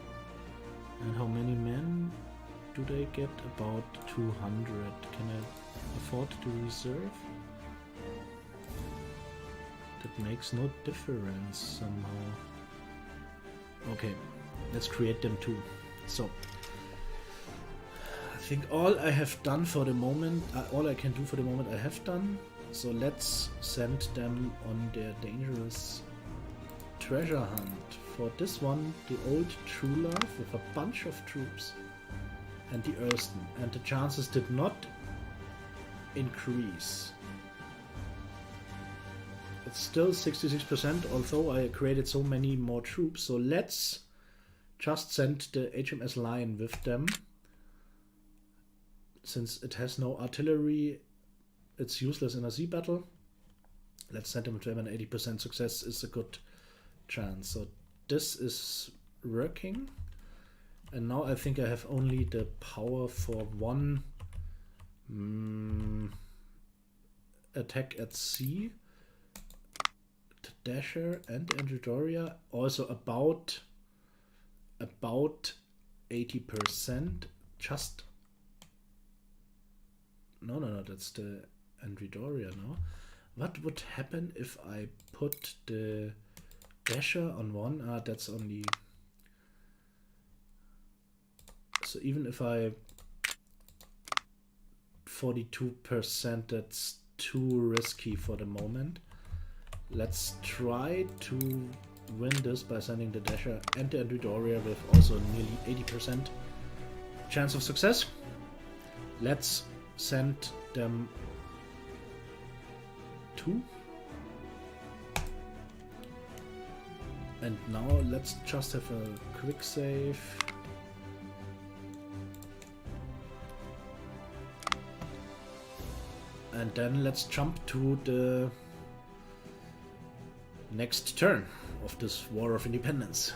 And how many men do they get? About 200. Can I afford to reserve? That makes no difference somehow. Okay, let's create them too. So, I think all I have done for the moment, all I can do for the moment I have done. So let's send them on their dangerous treasure hunt. For this one, the old true love with a bunch of troops and the Erston. And the chances did not increase. It's still 66%, although I created so many more troops. So let's just send the HMS Lion with them. Since it has no artillery, it's useless in a sea battle. Let's send them with them, and 80% success is a good chance. So this is working. And now I think I have only the power for one attack at sea. The Dasher and the Androdoria also about 80%. Just no, that's the Androdoria now. What would happen if I put the Dasher on one? That's only. So even if I 42%, that's too risky for the moment. Let's try to win this by sending the Dasher and the Androdoria with also nearly 80% chance of success. Let's send them 2. And now let's just have a quick save. And then let's jump to the next turn of this War of Independence.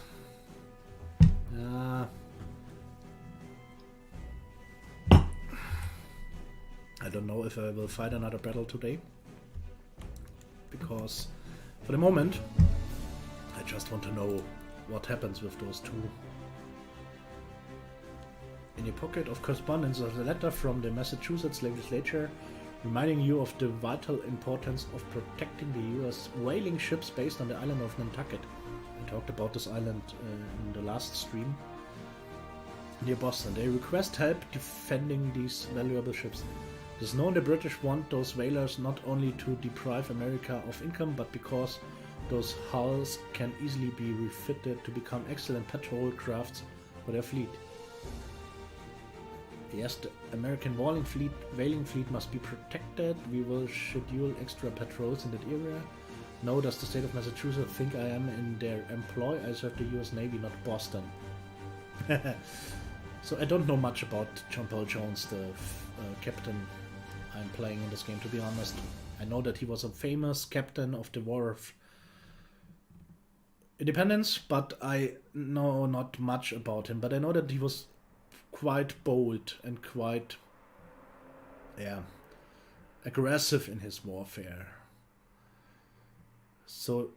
I don't know if I will fight another battle today, because for the moment I just want to know what happens with those two. In a pocket of correspondence of the letter from the Massachusetts legislature reminding you of the vital importance of protecting the US whaling ships based on the island of Nantucket. I talked about this island in the last stream near Boston. They request help defending these valuable ships. It is known the British want those whalers not only to deprive America of income, but because those hulls can easily be refitted to become excellent patrol crafts for their fleet. Yes, the American whaling fleet must be protected. We will schedule extra patrols in that area. No, does the state of Massachusetts think I am in their employ? I serve the US Navy, not Boston. So I don't know much about John Paul Jones, the captain I'm playing in this game, to be honest. I know that he was a famous captain of the War of Independence, but I know not much about him. But I know that he was quite bold and quite aggressive in his warfare. So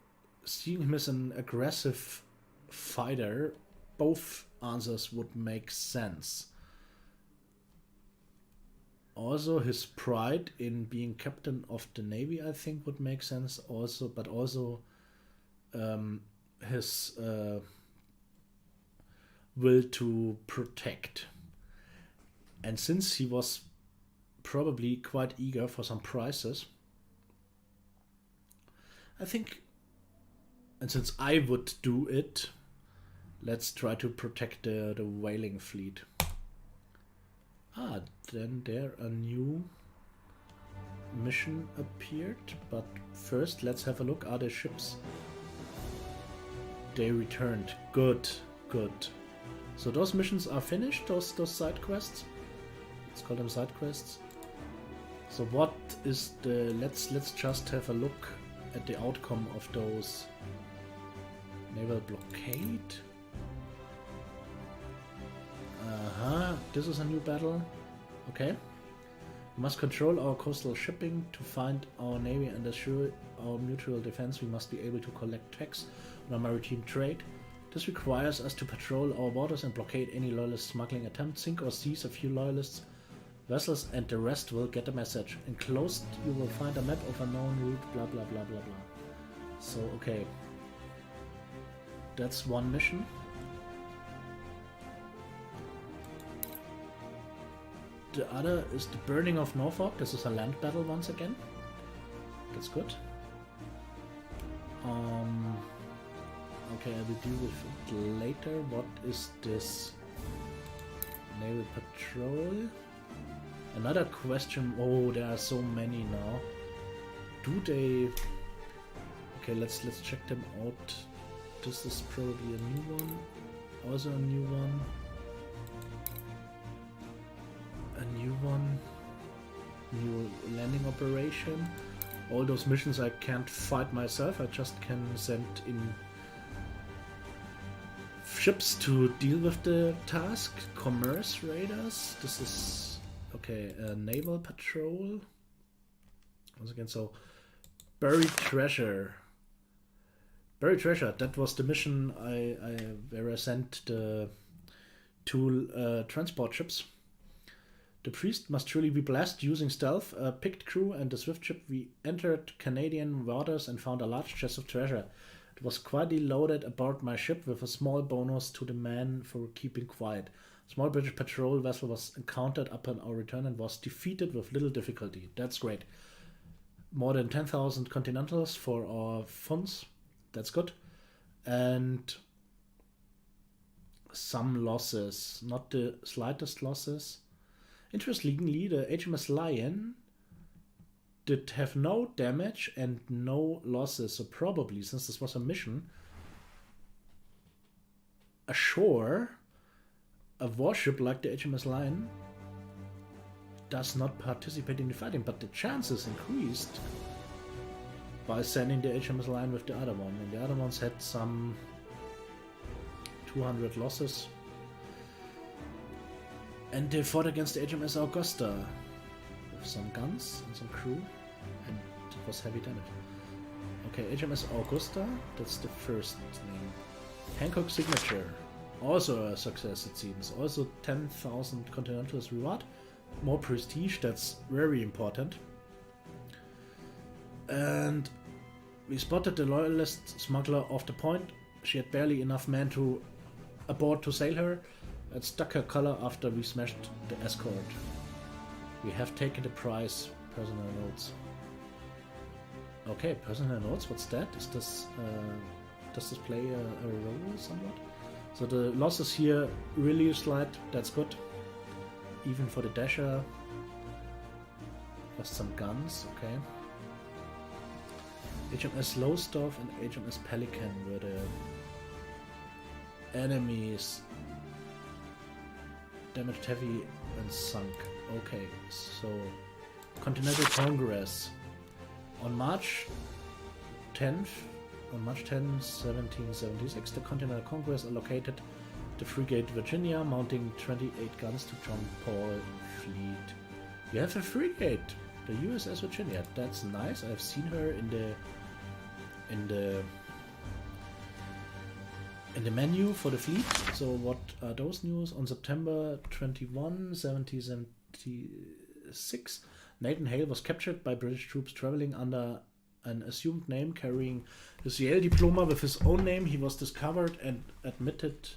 seeing him as an aggressive fighter, both answers would make sense. Also his pride in being captain of the Navy, I think, would make sense also, but also his will to protect. And since he was probably quite eager for some prizes, I think, and since I would do it, let's try to protect the whaling fleet. Then there a new mission appeared, but first let's have a look. Are the ships? They returned. Good. So those missions are finished, those side quests. Let's call them side quests. So what is the, let's just have a look at the outcome of those. Naval blockade. This is a new battle. Okay. We must control our coastal shipping to find our navy and assure our mutual defense. We must be able to collect tax on maritime trade. This requires us to patrol our waters and blockade any loyalist smuggling attempt, sink or seize a few loyalists vessels, and the rest will get a message. Enclosed you will find a map of a known route, blah blah blah blah blah. So, okay. That's one mission. The other is the burning of Norfolk. This is a land battle once again. That's good. Okay, I will deal with it later. What is this? Naval patrol. Another question. Oh, there are so many now. Do they? Okay, let's check them out. This is probably a new one. Also a new one. A new one. New landing operation. All those missions I can't fight myself. I just can send in ships to deal with the task. Commerce raiders. This is okay. A naval patrol. Once again, so buried treasure. Buried treasure. That was the mission where I sent the two transport ships. The priest must truly be blessed. Using stealth, a picked crew, and the swift ship, we entered Canadian waters and found a large chest of treasure. It was quietly loaded aboard my ship with a small bonus to the man for keeping quiet. A small British patrol vessel was encountered upon our return and was defeated with little difficulty. That's great. More than 10,000 continentals for our funds. That's good. And some losses. Not the slightest losses. Interestingly, the HMS Lion did have no damage and no losses, so probably, since this was a mission, ashore, a warship like the HMS Lion does not participate in the fighting, but the chances increased by sending the HMS Lion with the other one, and the other ones had some 200 losses. And they fought against the HMS Augusta with some guns and some crew, and it was heavy damage. Okay, HMS Augusta, that's the first name. Hancock Signature, also a success it seems. Also 10,000 Continentals reward, more prestige, that's very important. And we spotted the loyalist smuggler off the point. She had barely enough men to aboard to sail her. It stuck her color after we smashed the escort. We have taken the prize. Personal notes. Okay, personal notes. What's that? Is this does this play a role somewhat? So the losses here really slight. That's good. Even for the Dasher. Lost some guns. Okay. HMS Lowestoft and HMS Pelican were the enemies. Damaged heavy and sunk. Okay, so Continental Congress on March 10th, 1776, the Continental Congress allocated the frigate Virginia, mounting 28 guns to John Paul fleet. We have a frigate, the USS Virginia. That's nice. I've seen her in the menu for the fleet. So what are those news? On September 21, 1776, Nathan Hale was captured by British troops traveling under an assumed name, carrying his Yale diploma with his own name. He was discovered and admitted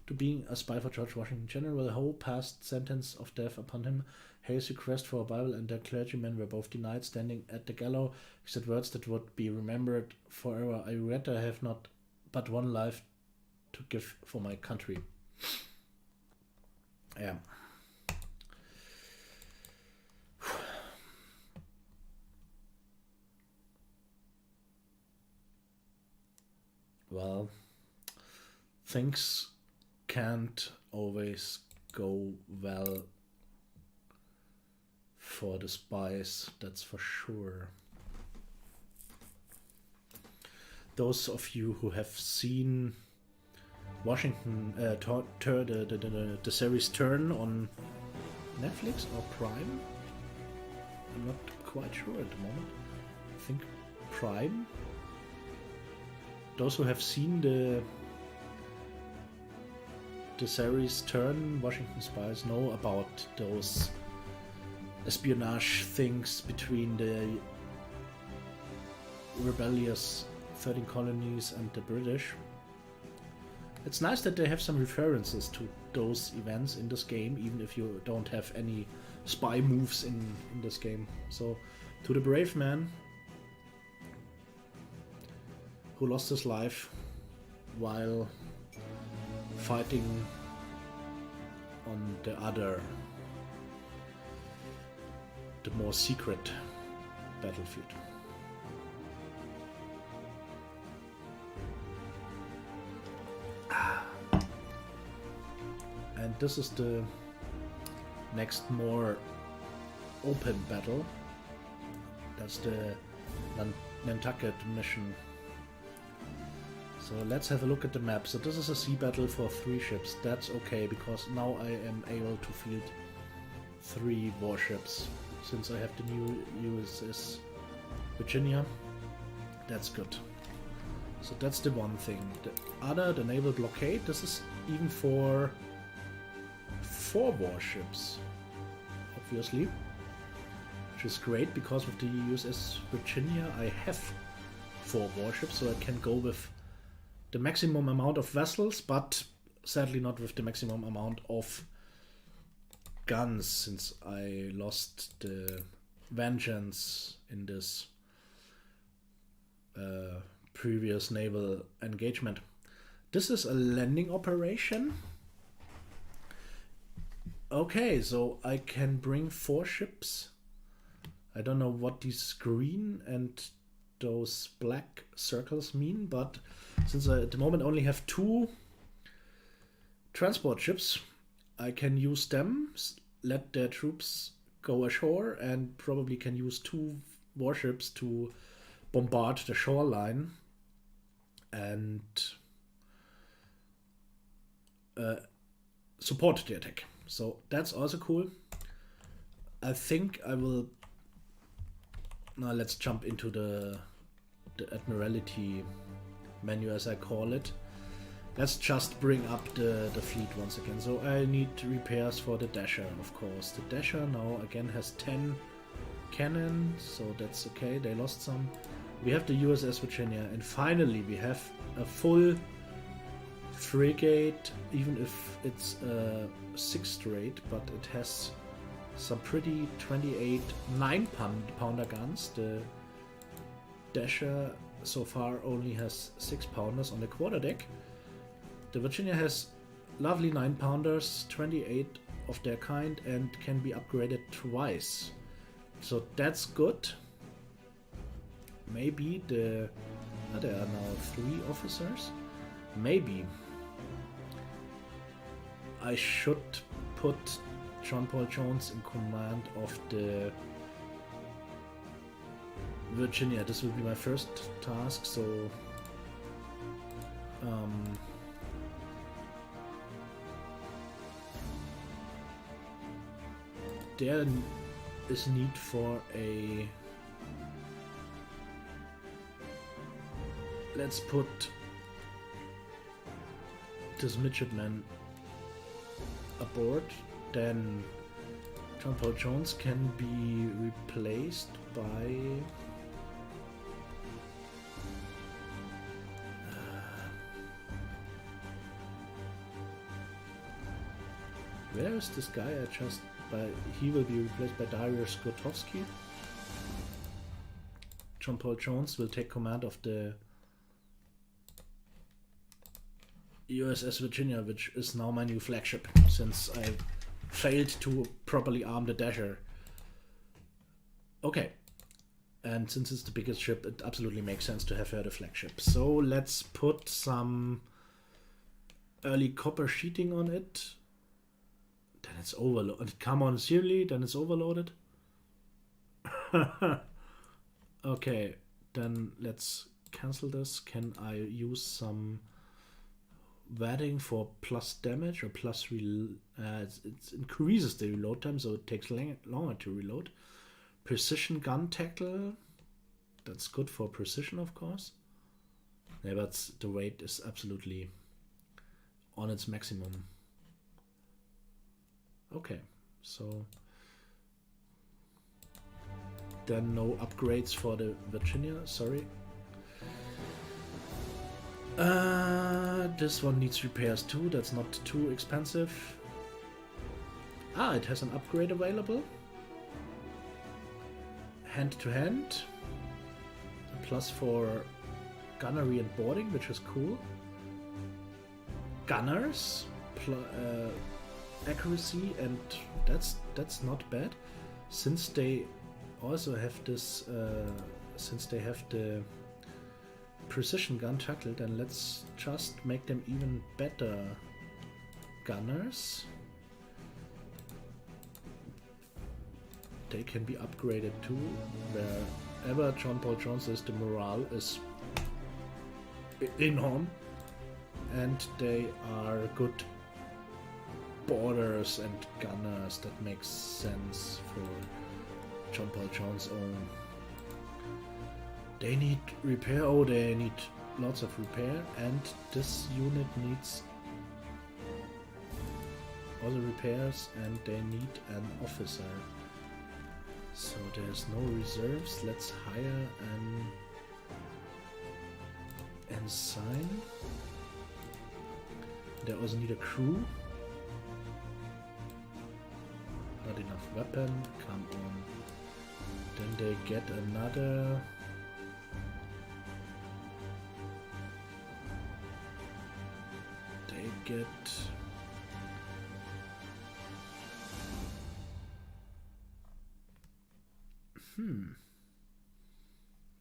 to being a spy for George Washington. General Howe passed sentence of death upon him. Hale's request for a Bible and the clergyman were both denied. Standing at the gallows, he said words that would be remembered forever. I regret I have not but one life to give for my country. Yeah. Well, things can't always go well for the spies, that's for sure. Those of you who have seen Washington, the series Turn on Netflix or Prime, I'm not quite sure at the moment. I think Prime. those who have seen the series Turn Washington Spies know about those espionage things between the rebellious 13 colonies and the British. It's nice that they have some references to those events in this game, even if you don't have any spy moves in this game. So, to the brave man who lost his life while fighting on the more secret battlefield. And this is the next more open battle. That's the Nantucket mission. So let's have a look at the map. So this is a sea battle for 3 ships. That's okay, because now I am able to field 3 warships. Since I have the new USS Virginia, that's good. So that's the one thing. The other, the naval blockade, this is even for 4 warships, obviously, which is great, because with the USS Virginia I have 4 warships, so I can go with the maximum amount of vessels, but sadly not with the maximum amount of guns, since I lost the Vengeance in this previous naval engagement. This is a landing operation. Okay, so I can bring 4 ships. I don't know what these green and those black circles mean, but since I at the moment only have 2 transport ships, I can use them, let their troops go ashore, and probably can use 2 warships to bombard the shoreline and support the attack. So that's also cool. I think I will... Now let's jump into the Admiralty menu, as I call it. Let's just bring up the fleet once again. So I need repairs for the Dasher, of course. The Dasher now again has 10 cannon, so that's okay. They lost some. We have the USS Virginia, and finally we have a full frigate, even if it's a 6th rate, but it has some pretty 28 9-pounder guns. The Dasher so far only has 6-pounders on the quarterdeck. The Virginia has lovely 9-pounders, 28 of their kind, and can be upgraded twice. So that's good. Maybe there are now 3 officers. Maybe I should put John Paul Jones in command of the Virginia. This will be my first task, so there is need for a... Let's put this midshipman aboard, then John Paul Jones can be replaced by where is this guy? He will be replaced by Darius Grotowski. John Paul Jones will take command of the USS Virginia, which is now my new flagship, since I failed to properly arm the Dasher. Okay, and since it's the biggest ship, it absolutely makes sense to have her the flagship. So let's put some early copper sheeting on it. Then it's overloaded. Come on, seriously? Then it's overloaded? Okay, then let's cancel this. Can I use some wadding for plus damage or plus it increases the reload time, so it takes longer to reload. Precision gun tackle, that's good for precision, of course. Yeah, but the weight is absolutely on its maximum. Okay, so then no upgrades for the Virginia, sorry. This one needs repairs too, that's not too expensive. Ah, it has an upgrade available. Hand to hand. A plus for gunnery and boarding, which is cool. Gunners, accuracy, and that's not bad. Since they also have this, since they have the precision gun tackle, then let's just make them even better gunners. They can be upgraded too. Wherever John Paul Jones is, the morale is enormous, and they are good boarders and gunners. That makes sense for John Paul Jones' own. They need repair. Oh, they need lots of repair, and this unit needs other repairs, and they need an officer. So there's no reserves. Let's hire an ensign. They also need a crew. Not enough weapon. Come on. Then they get another. They get.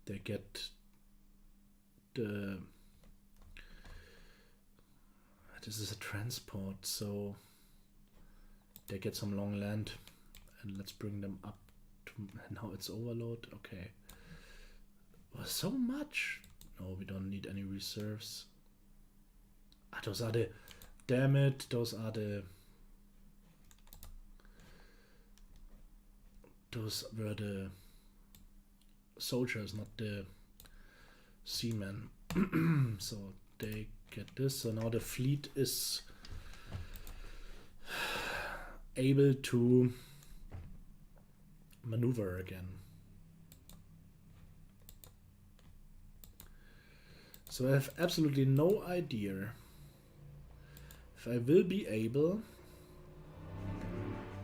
They get the. This is a transport, so they get some long land, and let's bring them up to. Now it's overload. Okay. Oh, so much. No, we don't need any reserves. Ah, those are the. Damn it! Those are the. Those were the soldiers, not the seamen. So they get this. So now the fleet is able to maneuver again. So I have absolutely no idea if I will be able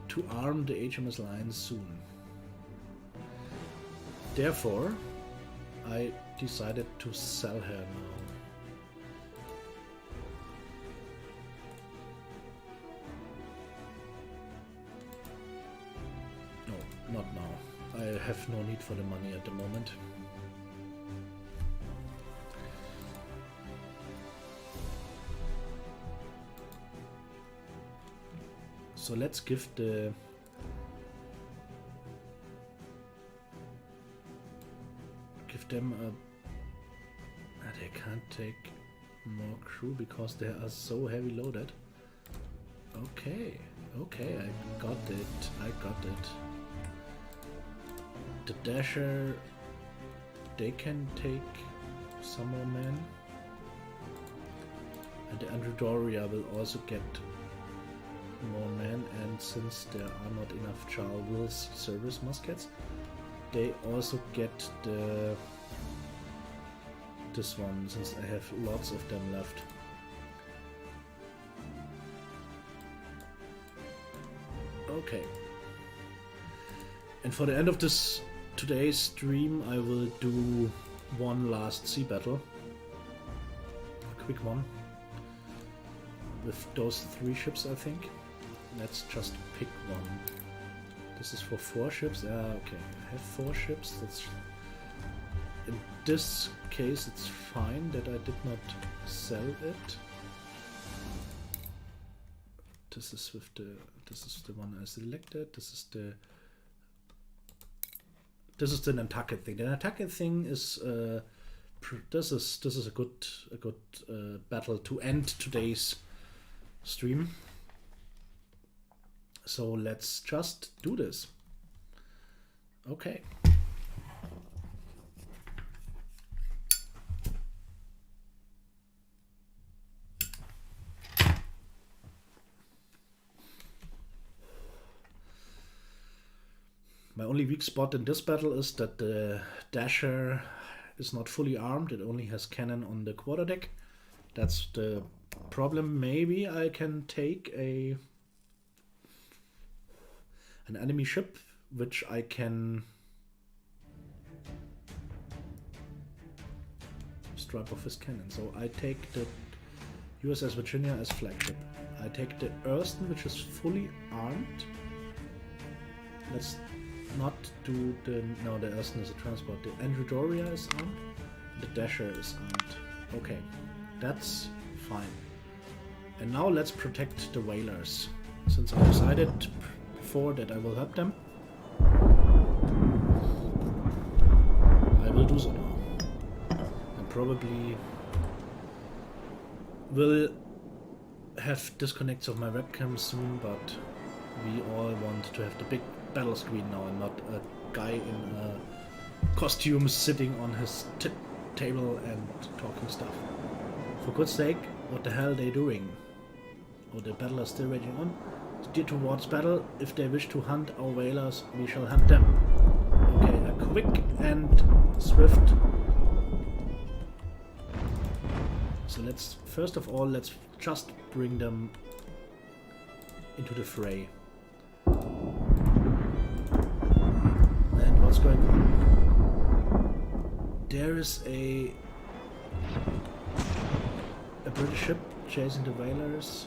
to arm the HMS Lion soon. Therefore, I decided to sell her now. No, not now. I have no need for the money at the moment. So let's give the them a. They can't take more crew because they are so heavy loaded. Okay, okay, I got it. I got it. The Dasher, they can take some more men, and the Androdoria will also get more men. And since there are not enough Charles Wills service muskets, they also get the this one, since I have lots of them left. Okay. And for the end of this today's stream, I will do one last sea battle. A quick one. With those 3 ships, I think. Let's just pick one. This is for 4 ships. Okay, I have 4 ships. That's in this case, it's fine that I did not sell it. This is with the. This is the one I selected. This is the. This is the Nantucket thing. The Nantucket thing is. This is a good battle to end today's stream. So let's just do this. Okay. only weak spot in this battle is that the dasher is not fully armed. It only has cannon on the quarterdeck. That's the problem. Maybe I can take an enemy ship, which I can stripe off his cannon. So I take the USS Virginia as flagship. I take the Erston, which is fully armed. Let's not do the... No, the Erston is a transport. The Andrew Doria is armed. The Dasher is armed. Okay, that's fine. And now let's protect the whalers. Since I decided before that I will help them, I will do so now. And probably will have disconnects of my webcam soon, but we all want to have the big battle screen now and not a guy in a costume sitting on his table and talking stuff. For God's sake, what the hell are they doing? Oh, the battle is still raging on. Steer towards battle. If they wish to hunt our whalers, we shall hunt them. Okay, a quick and swift. So let's, first of all, let's just bring them into the fray. And what's going on? There is a British ship chasing the whalers.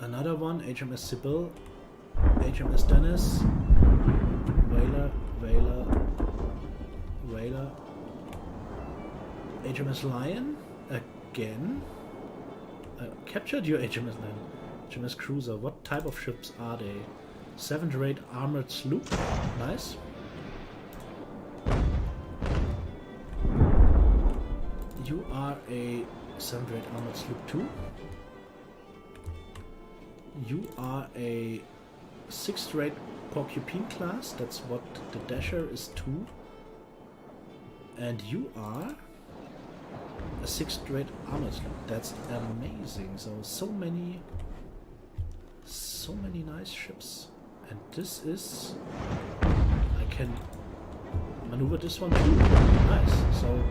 Another one, HMS Sibyl, HMS Dennis, whaler, HMS Lion, again. Captured your HMS Lion. HMS Cruiser, what type of ships are they? 7th rate armored sloop, nice. You are a 7th rate armored sloop too. You are a 6th rate Porcupine class, that's what the Dasher is too. And you are a 6th rate armored sloop, that's amazing. So many nice ships. And this is... I can maneuver this one too, nice. So,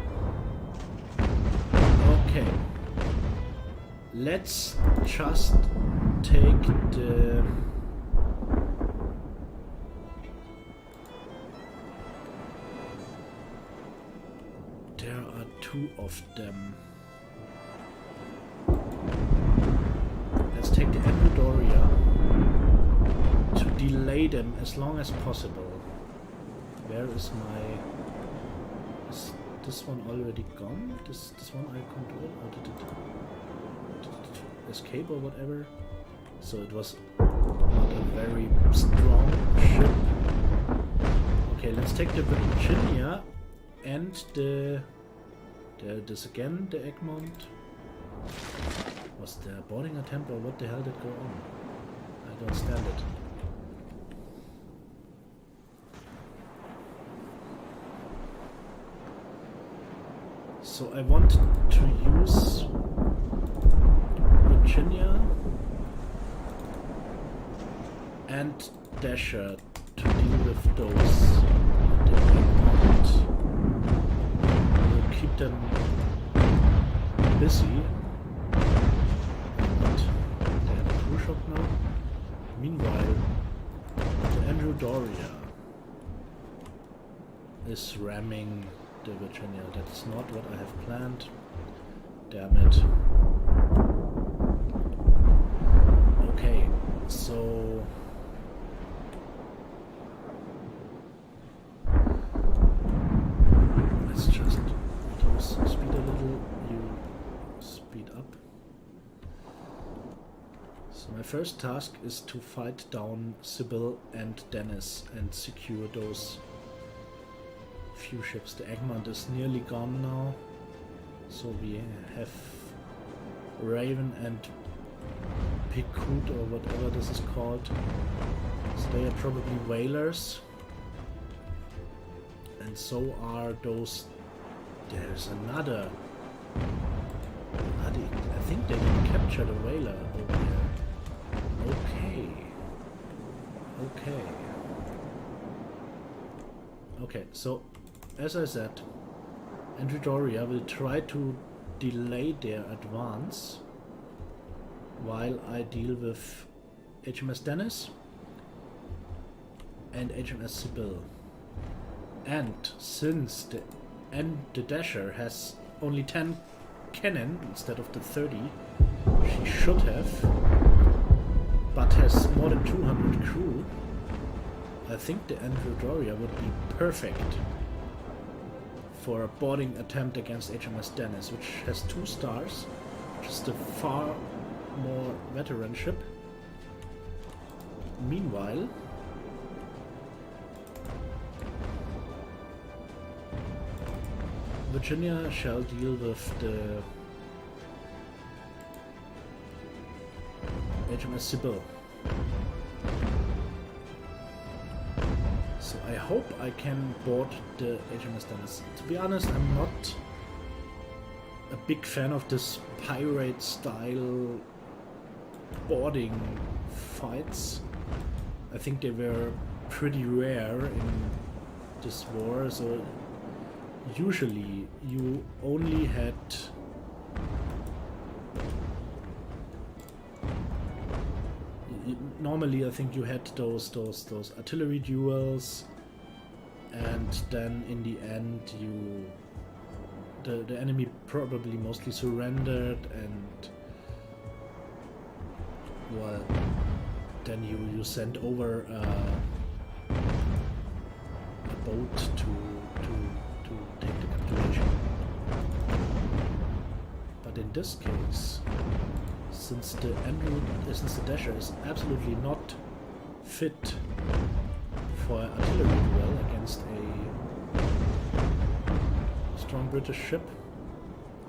okay. Let's just take the... There are 2 of them. Let's take the Admiral to delay them as long as possible. Where is my... Is this one already gone? This one I control? Or did it escape or whatever? So it was not a very strong ship. Okay, let's take the Virginia and this again, the Egmont. Was there a boarding attempt or what the hell did go on? I don't stand it. So I want to use Virginia and Dasher to deal with those. We'll keep them busy. But they have a crew shop now. Meanwhile, the Andrew Doria is ramming the Virginia. That's not what I have planned. Damn it. Okay, so... Let's just speed a little, you speed up. So my first task is to fight down Sibyl and Dennis and secure those few ships. The Egmont is nearly gone now, so we have Raven and Picoot or whatever this is called. So they are probably whalers, and so are those. There's another. I think they didn't capture the whaler over here. Okay. Okay, so as I said, Androdoria will try to delay their advance while I deal with HMS Dennis and HMS Sibyl. And since the Dasher has only 10 cannon instead of the 30 she should have, but has more than 200 crew, I think the Androdoria would be perfect for a boarding attempt against HMS Dennis, which has 2 stars, which is the far more veteran ship. Meanwhile, Virginia shall deal with the HMS Sibyl. So I hope I can board the HMS Dennis. To be honest, I'm not a big fan of this pirate style boarding fights. I think they were pretty rare in this war, so usually you only had normally I think you had those artillery duels, and then in the end the enemy probably mostly surrendered, and well, then you sent over a boat to take the capitulation. But in this case, since the Dasher is absolutely not fit for an artillery duel against a strong British ship,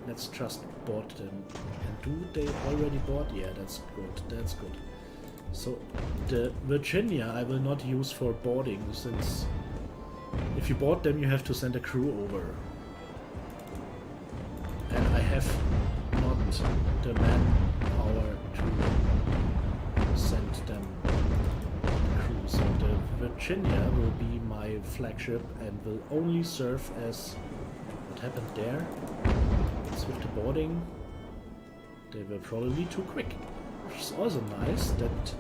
let's just board them. And do they already board? Yeah, that's good. That's good. So the Virginia I will not use for boarding, since if you board them you have to send a crew over. And I have not the manpower to send them crew. So the Virginia will be my flagship and will only serve as what happened there. It's with the boarding. They were probably too quick. Which is also nice that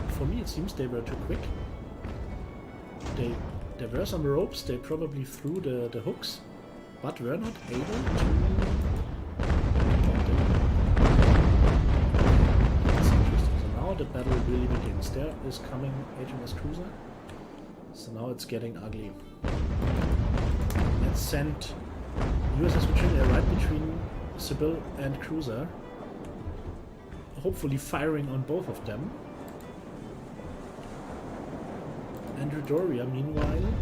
for me it seems they were too quick. There were some ropes, they probably threw the hooks, but were not able to board them. That's interesting. So now the battle really begins. There is coming HMS Cruiser. So now it's getting ugly. Let's send USS Virginia right between Sibyl and Cruiser, hopefully firing on both of them. Androdoria, meanwhile,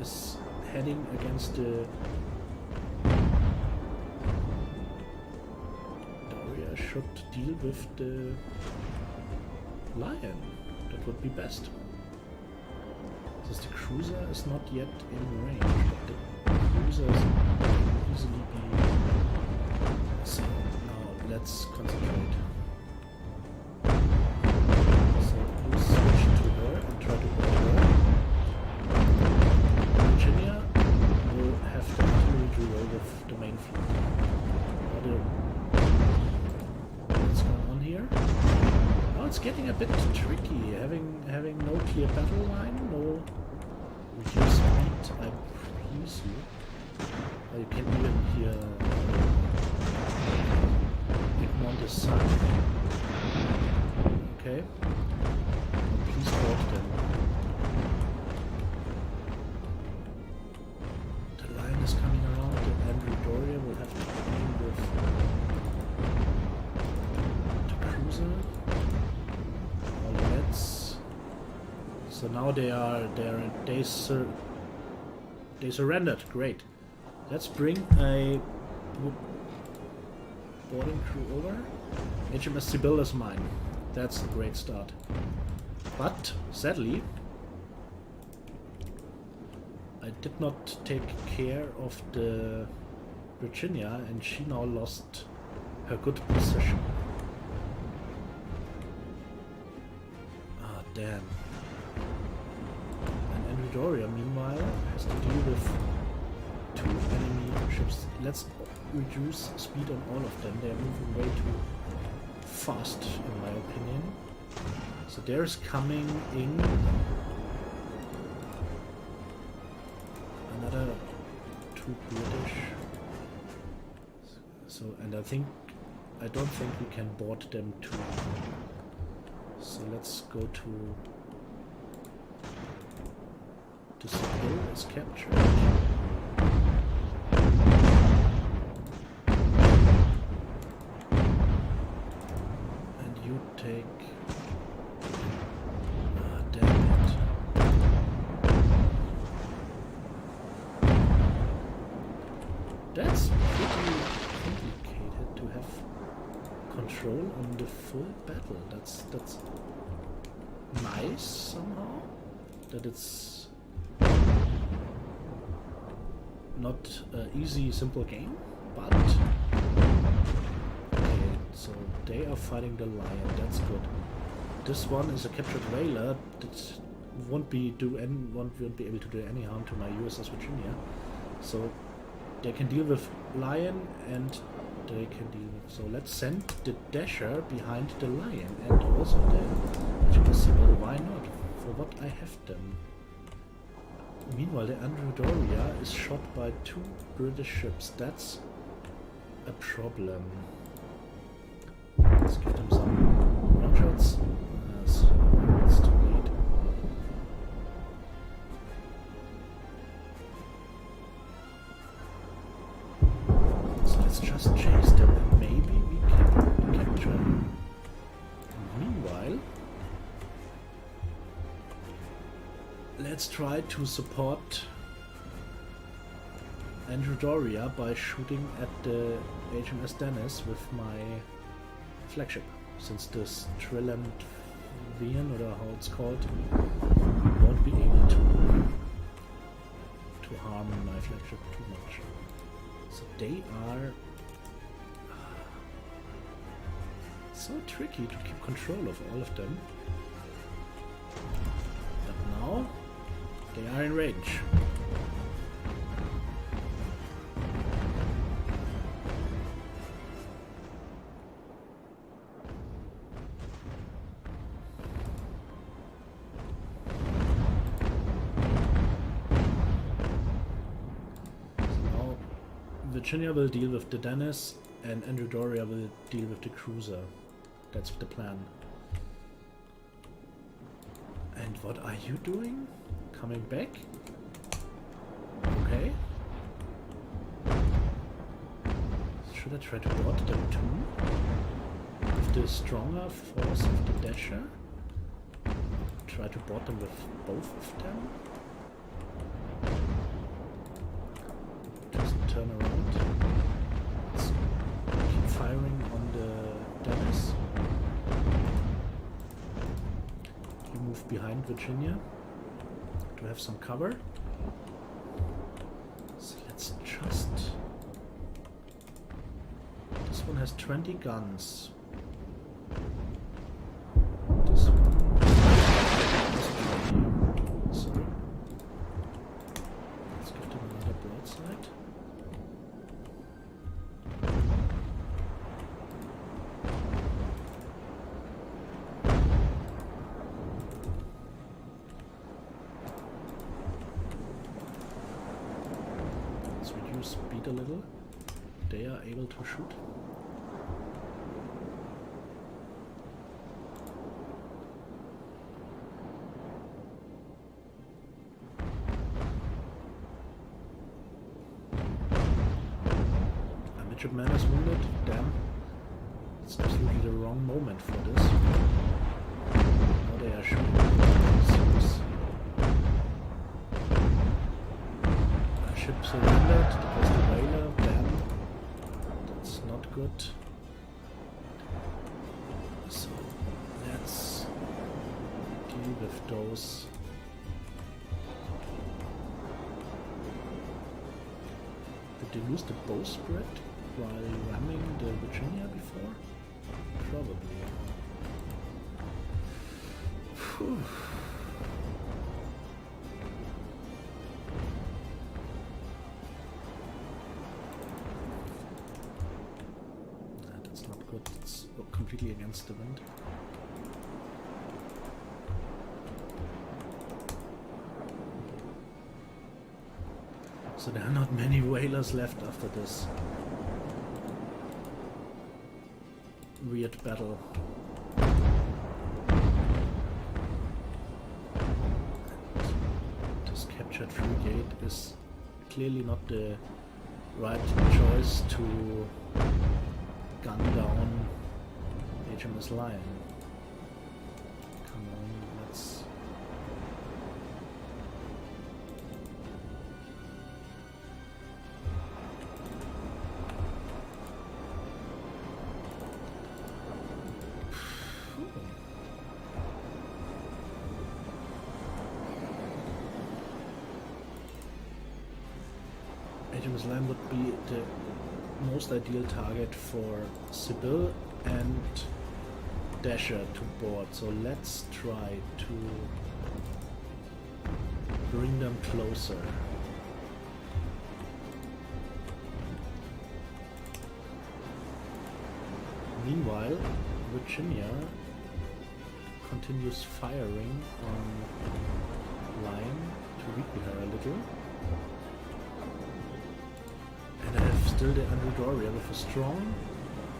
is heading against the Doria should deal with the Lion. That would be best. Since the cruiser is not yet in range, but the cruiser can easily be. So now let's concentrate. So you switch to her and try to board her. Virginia will have the artillery duel with the main fleet. What's going on here? Oh, it's getting a bit tricky. Having no clear battle line, no reduce speed, I please you. Oh, you can even hear Egmont is sunk. Okay. Oh, please board them. The line is coming around, and Androdoria will have to deal with the cruiser. Oh, let's. So now they surrendered. Great. Let's bring a boarding crew over. HMS Sibyl is mine. That's a great start. But sadly, I did not take care of the Virginia, and she now lost her good position. Ah, damn. Doria, meanwhile, has to deal with 2 enemy ships. Let's reduce speed on all of them. They are moving way too fast, in my opinion. So there's coming in another 2 British. So, and I don't think we can board them too. So let's go to disable is captured. And you take. Ah, damn it. That's pretty complicated to have control on the full battle. That's nice somehow. That it's not an easy, simple game, but okay, so they are fighting the lion. That's good. This one is a captured whaler that won't be able to do any harm to my USS Virginia. So they can deal with lion and they can deal with. So let's send the dasher behind the lion and also the possible. Why not? For what I have them. Meanwhile, the Doria is shot by 2 British ships. That's a problem. Let's give them some rockets. So it's too late. So let's just chase them and maybe we can capture them. Meanwhile, let's try to support Doria by shooting at the HMS Dennis with my flagship, since this Trilland Vian, or how it's called, won't be able to harm my flagship too much. So they are so tricky to keep control of all of them. But now they are in range. Virginia will deal with the Dennis, and Doria will deal with the cruiser. That's the plan. And what are you doing? Coming back? Okay. Should I try to board them too? With the stronger force of the dasher? Try to board them with both of them? Turn around. Let's keep firing on the Dennis. You move behind Virginia to have some cover. So let's just... This one has 20 guns. This one has 20. Sorry. Let's give them another broadside. Speed a little. They are able to shoot. A midshipman is wounded. Damn. It's absolutely the wrong moment for this. Now they are shooting. Ship surrendered. That was the whaler. Damn. That's not good. So let's deal with those. Did they lose the bowsprit while ramming the Virginia before? Probably. Whew. but it's completely against the wind. So there are not many whalers left after this weird battle. And this captured frigate is clearly not the right choice to gun down HMS Lion. Come on, let's... HMS Lion would be the most ideal target for Sibyl and Dasher to board, so let's try to bring them closer. Meanwhile, Virginia continues firing on Lion to weaken her a little. And I have still the Andrew Doria with a strong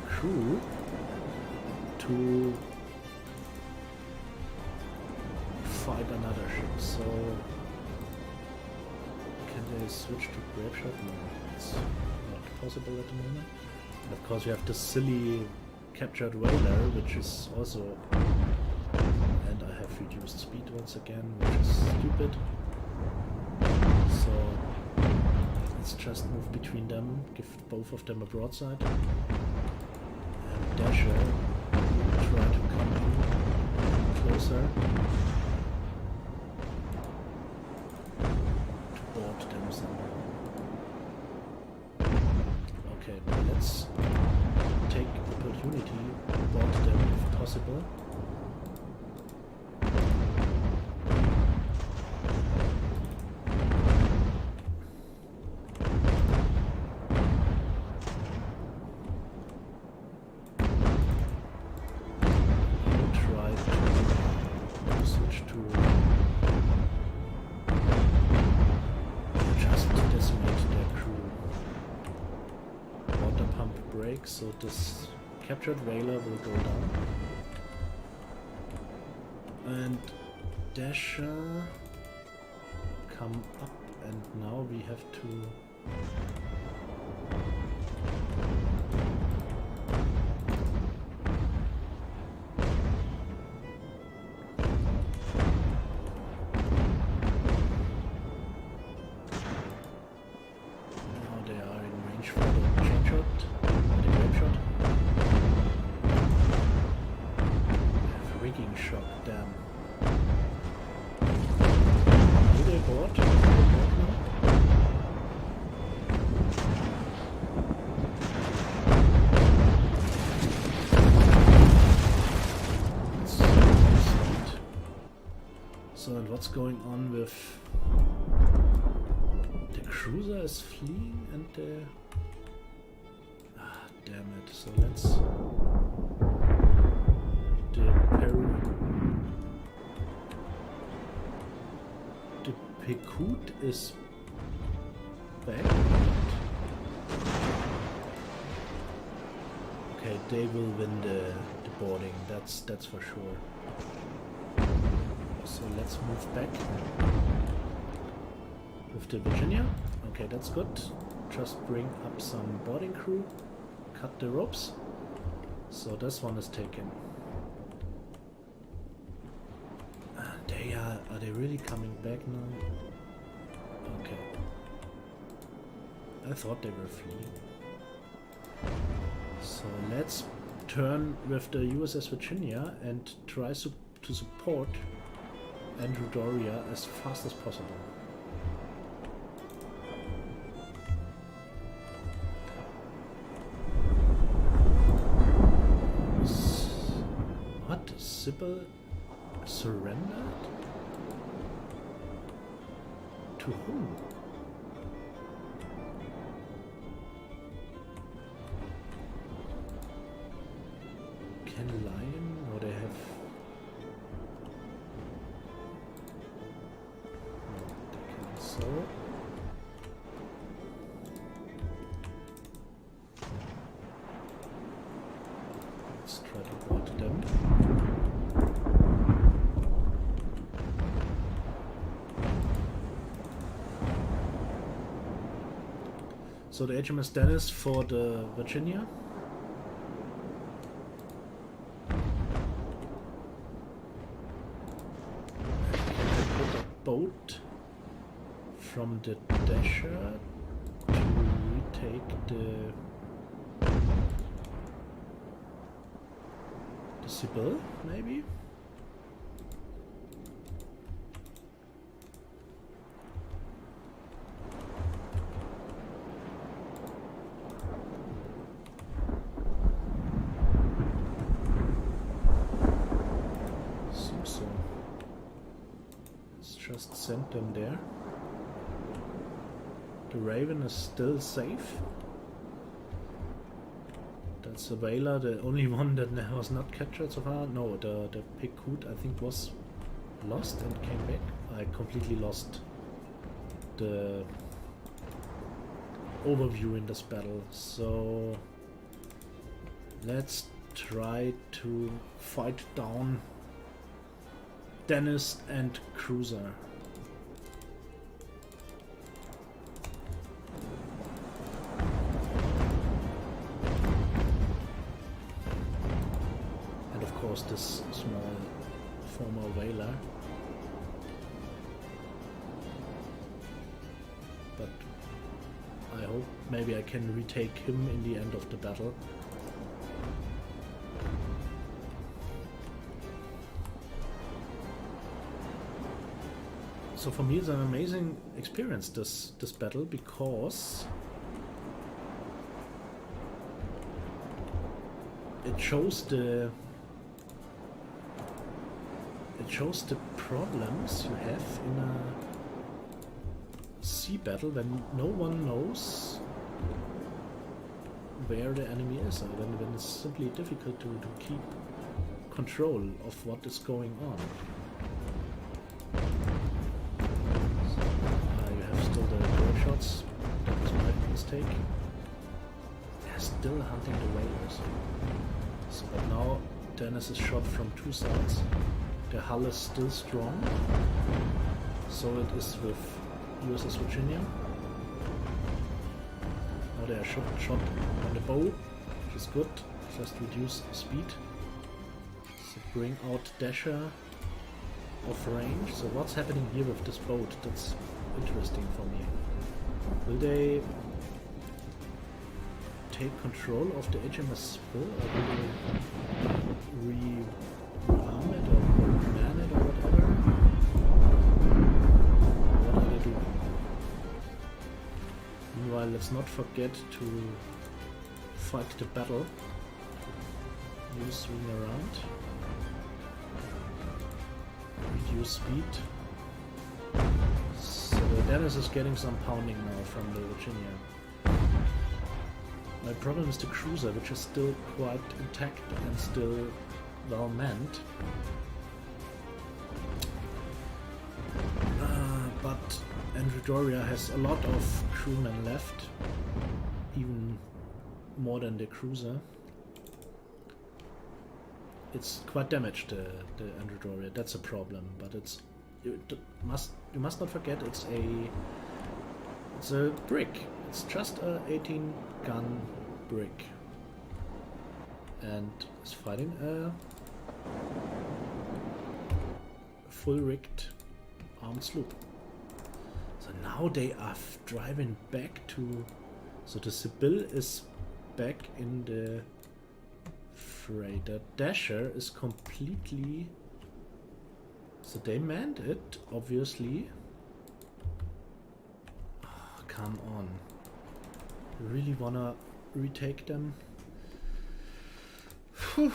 crew to fight another ship. So can they switch to grape shot? No, it's not possible at the moment. And of course we have the silly captured whaler, which is also, and I have reduced speed once again, which is stupid. So let's just move between them, give both of them a broadside, and Dasher try to come in closer to board them somehow. Okay, now let's take opportunity, board them if possible. So this captured whaler will go down. And Dasher come up, and now we have to what's going on with the cruiser is fleeing and the damn it. So let's the Pequot is back. Okay, they will win the boarding, that's for sure. So let's move back with the Virginia. Okay, that's good. Just bring up some boarding crew, cut the ropes. So this one is taken. Are they really coming back now? Okay. I thought they were fleeing. So let's turn with the USS Virginia and try to support Andrew Doria as fast as possible. What? Sybil surrendered? To whom? can line, or they have... No, they can so. Let's try to board them. So the HMS Dennis for the Virginia. Put a boat from the Dasher to retake the Sibyl, maybe? Seems so. Let's just send them there. The Raven is still safe. That's a whaler, the only one that was not captured so far. No, the Picoot I think was lost and came back. I completely lost the overview in this battle. So let's try to fight down Dennis and Cruiser. This small former whaler, but I hope maybe I can retake him in the end of the battle. So for me it's an amazing experience, this battle, because it shows the problems you have in a sea battle when no one knows where the enemy is, and when it's simply difficult to keep control of what is going on. So, you have still the bird shots. That was my mistake. They're still hunting the whalers. So, but now Dennis is shot from two sides. The hull is still strong, so it is with USS Virginia. Now they are shot on the bow, which is good, just reduce speed. So bring out Dasher off range. So what's happening here with this boat? That's interesting for me. Will they take control of the HMS Sibyl, or will they rearm it or man it or whatever? What do they do? Meanwhile, let's not forget to fight the battle. You swing around. Reduce speed. So the Dennis is getting some pounding now from the Virginia. My problem is the cruiser, which is still quite intact and still well manned. But Andrew Doria has a lot of crewmen left, even more than the cruiser. It's quite damaged, the Andrew Doria. That's a problem, but it's you must not forget it's a brick. It's just a 18-gun brick, and it's fighting a full-rigged armed sloop. So now they are driving back to... So the Sibyl is back in the fray. The Dasher is completely... So they manned it, obviously. Oh, come on. Really wanna retake them? Whew.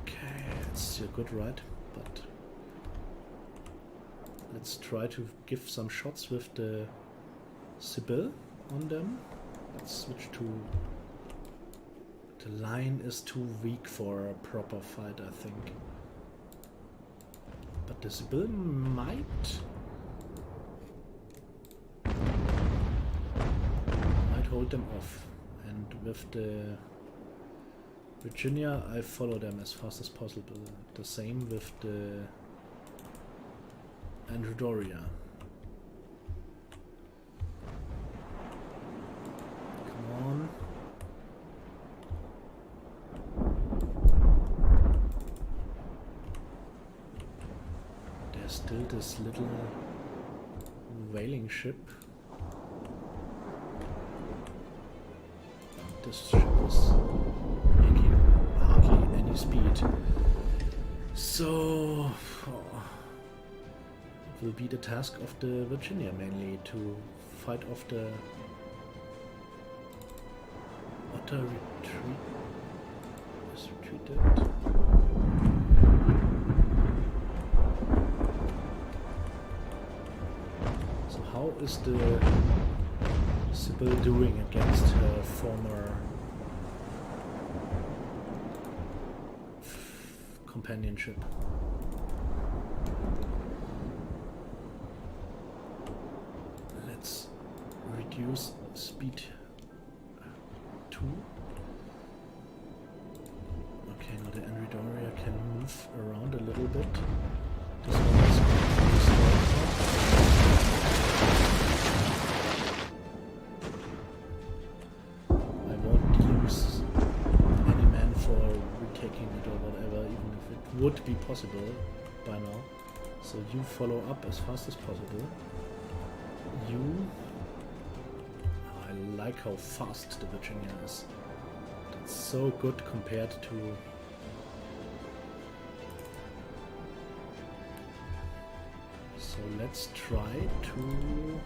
Okay, it's a good ride, but let's try to give some shots with the Sibyl on them. Let's switch to The line is too weak for a proper fight, I think. But the Sibyl might hold them off. And with the Virginia, I follow them as fast as possible. The same with the Androdoria. Come on. There's still this little whaling ship. This ship is making hardly any speed. So it will be the task of the Virginia mainly to fight off the Otter retreat. Is retreated. So how is the Sibyl doing against her former companionship? Let's reduce speed 2. Okay, now the Androdoria can move around a little bit. This one is completely slow. I won't use any man for retaking it or whatever, even if it would be possible by now. So you follow up as fast as possible. I like how fast the Virginia is. That's so good compared to so let's try to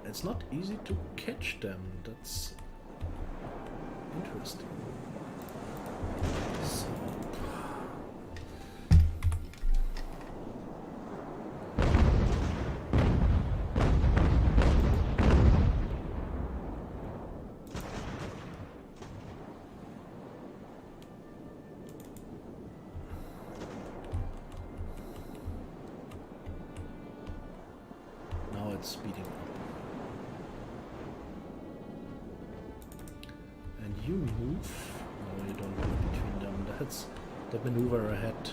it's not easy to catch them. That's interesting. So now it's speeding up. And you move. No, you don't move between them. That's the maneuver I had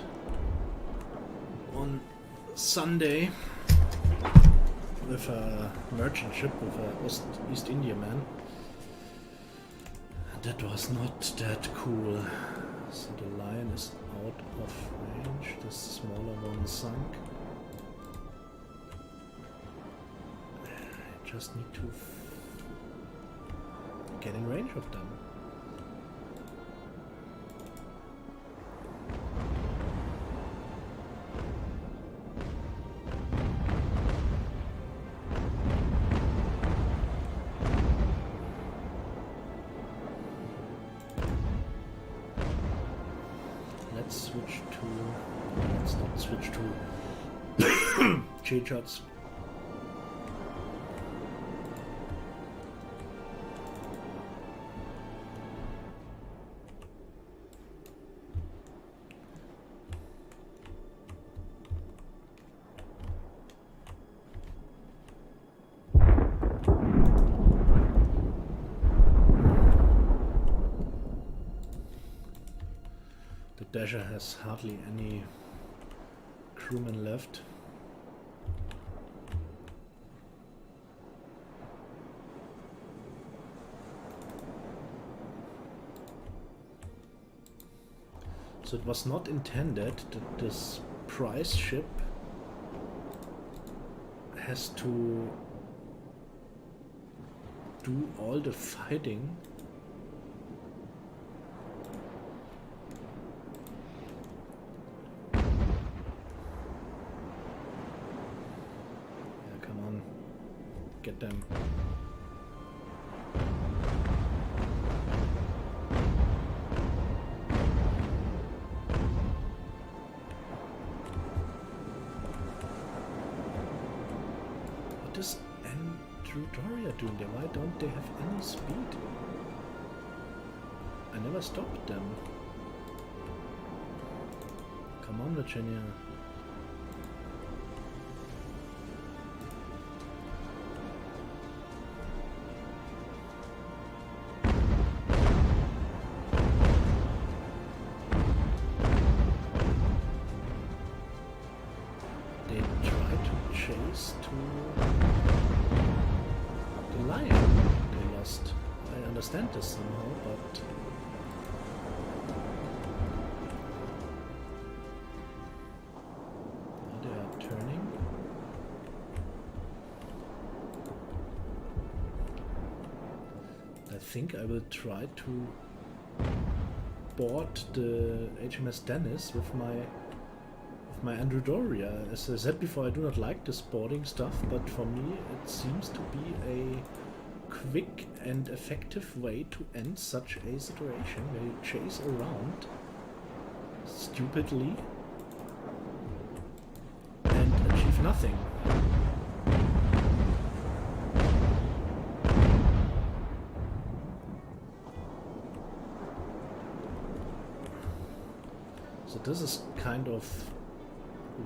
on Sunday with a merchant ship with a East India man. That was not that cool. So the lion is out of range. The smaller one sunk. I just need to get in range of them. Let's not switch to J-Shots. Dasher has hardly any crewmen left. So it was not intended that this prize ship has to do all the fighting. Get them. What is Androdoria doing there? Why don't they have any speed? I never stopped them. Come on, Virginia. They try to chase to the lion they lost. I understand this somehow, but they are turning. I think I will try to board the HMS Dennis with my Androdoria. As I said before, I do not like this boarding stuff, but for me it seems to be a quick and effective way to end such a situation where you chase around stupidly and achieve nothing. So this is kind of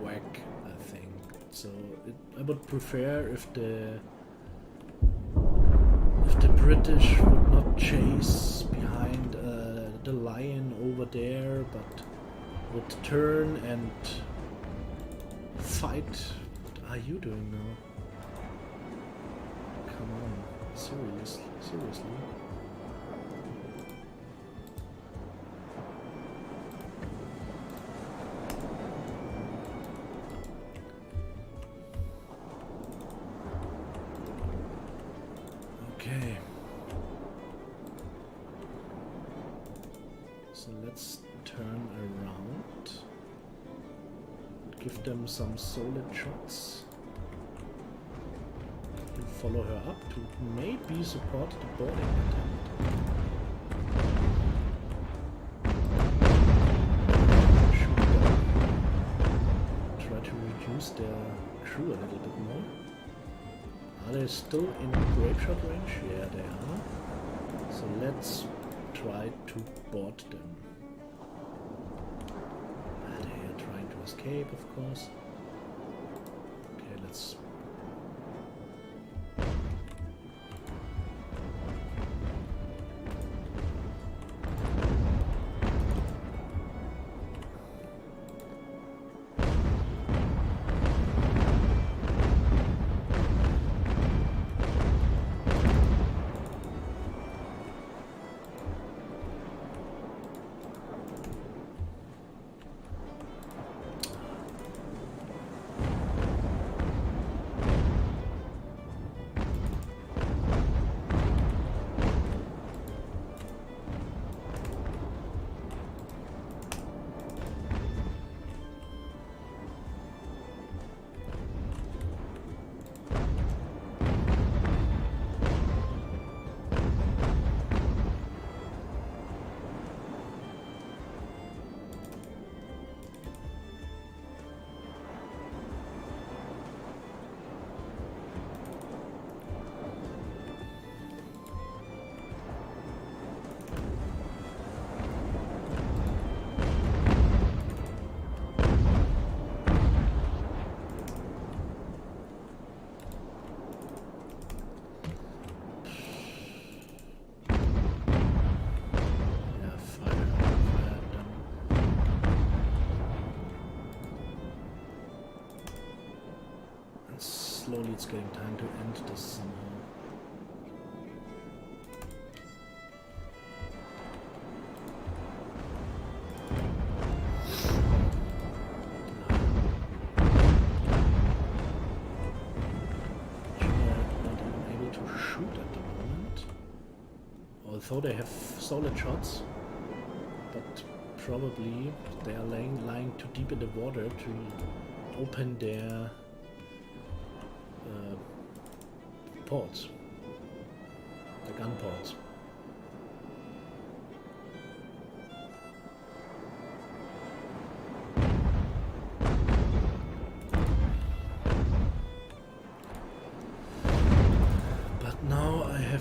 whack, I think. So I would prefer if the British would not chase behind the lion over there, but would turn and fight. What are you doing now? Come on, seriously. Okay. So let's turn around. Give them some solid shots. And follow her up to maybe support the boarding attempt. Shoot them. Try to reduce their crew a little bit more. Are they still in grape shot range? Yeah, they are. So let's try to board them. They are trying to escape, of course. Okay, let's... Slowly it's getting time to end this somehow. Not even able to shoot at the moment. Although they have solid shots, but probably they are lying too deep in the water to open their ports, the gun ports.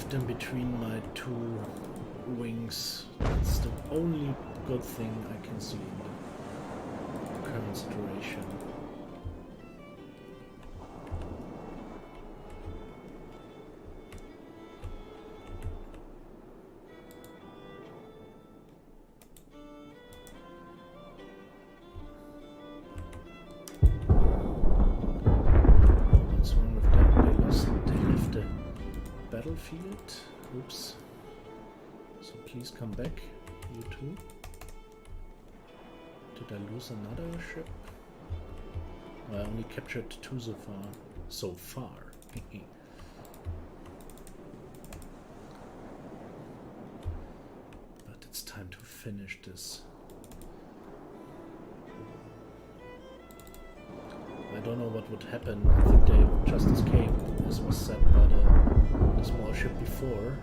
rift in between my two wings. That's the only good thing I can see in the current situation. What's wrong with them? They left the battlefield. Oops. So please come back, you two. Did I lose another ship? I only captured 2 so far. So far. But it's time to finish this. I don't know what would happen. I think they just escaped. This was said by the small ship before.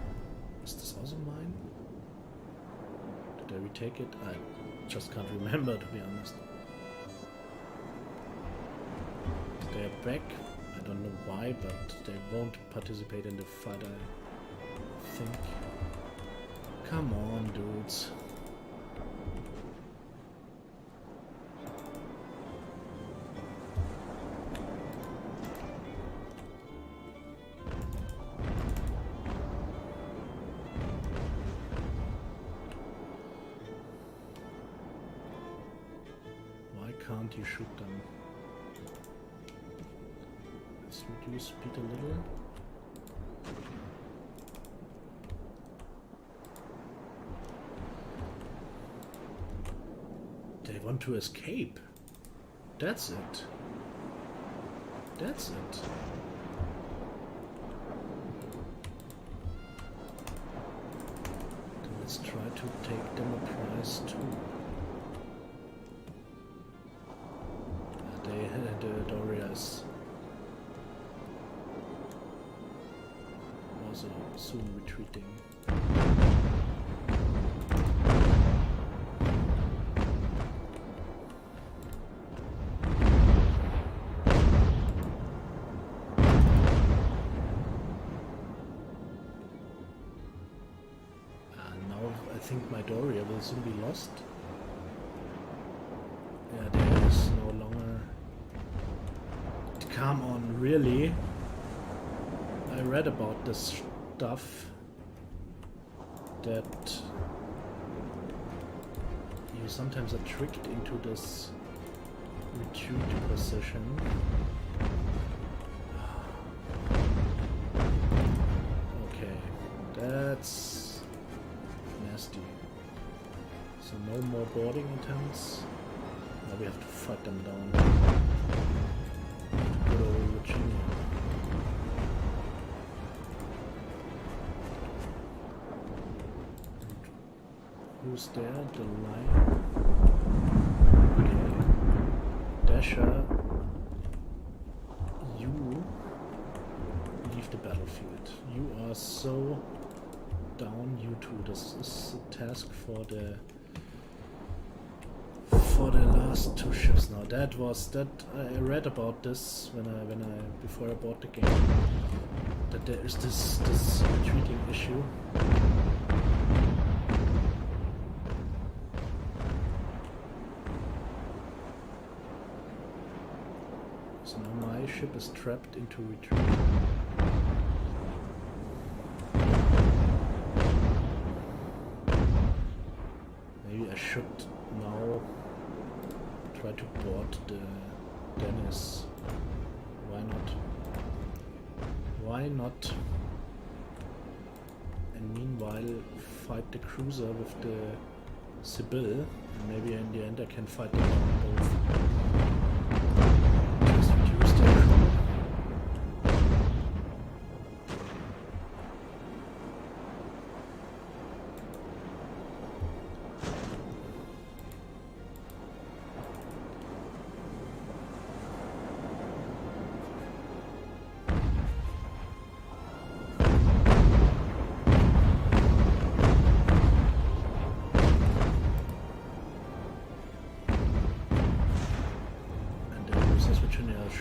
Is this also mine? Did I retake it? I just can't remember, to be honest. They're back. I don't know why, but they won't participate in the fight, I think. Come on, dudes. Can't you shoot them? Let's reduce speed a little. They want to escape. That's it. That's it. Then let's try to take them a prize too. The Dorias also soon retreating. Now I think my Doria will soon be lost. Yeah, there is no longer. Come on, really? I read about this stuff that you sometimes are tricked into this retreat position. Okay, that's nasty. So no more boarding attempts. Now we have to fight them down. Good old Virginia. Who's there? The lion. Okay. Dasher, you leave the battlefield. You are so down, you two. This is a task for the last 2 ships now. That was that I read about this when I before I bought the game. That there is this retreating issue. So now my ship is trapped into retreat. Maybe I should now try to board the Dennis. Why not? Why not? And meanwhile fight the cruiser with the Sibyl, and maybe in the end I can fight them both. Just reduce their crew.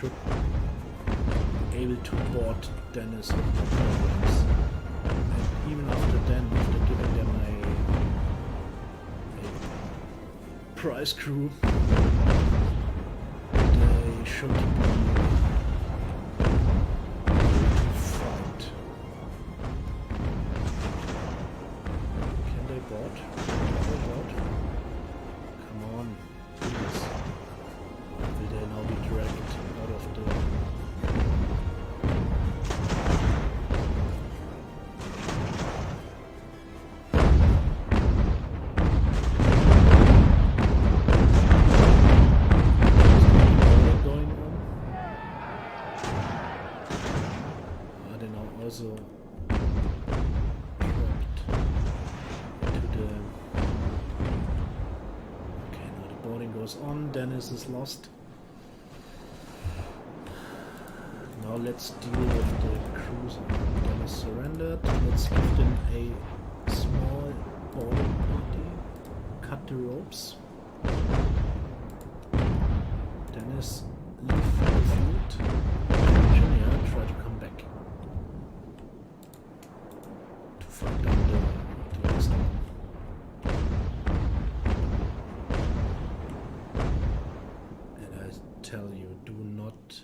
Should be able to board Dennis with no problems. even after giving them a prize crew, they should be fight. Can they board? Come on, please. Will they now be dragged out of the... Also trapped into the... Okay, now the boarding goes on. Dennis is lost. Now let's deal with the cruiser. Dennis surrendered. Let's give them a small boarding party. Cut the ropes. Dennis, leave the fleet. Virginia, try to come back. Fight down the last one. And I tell you, do not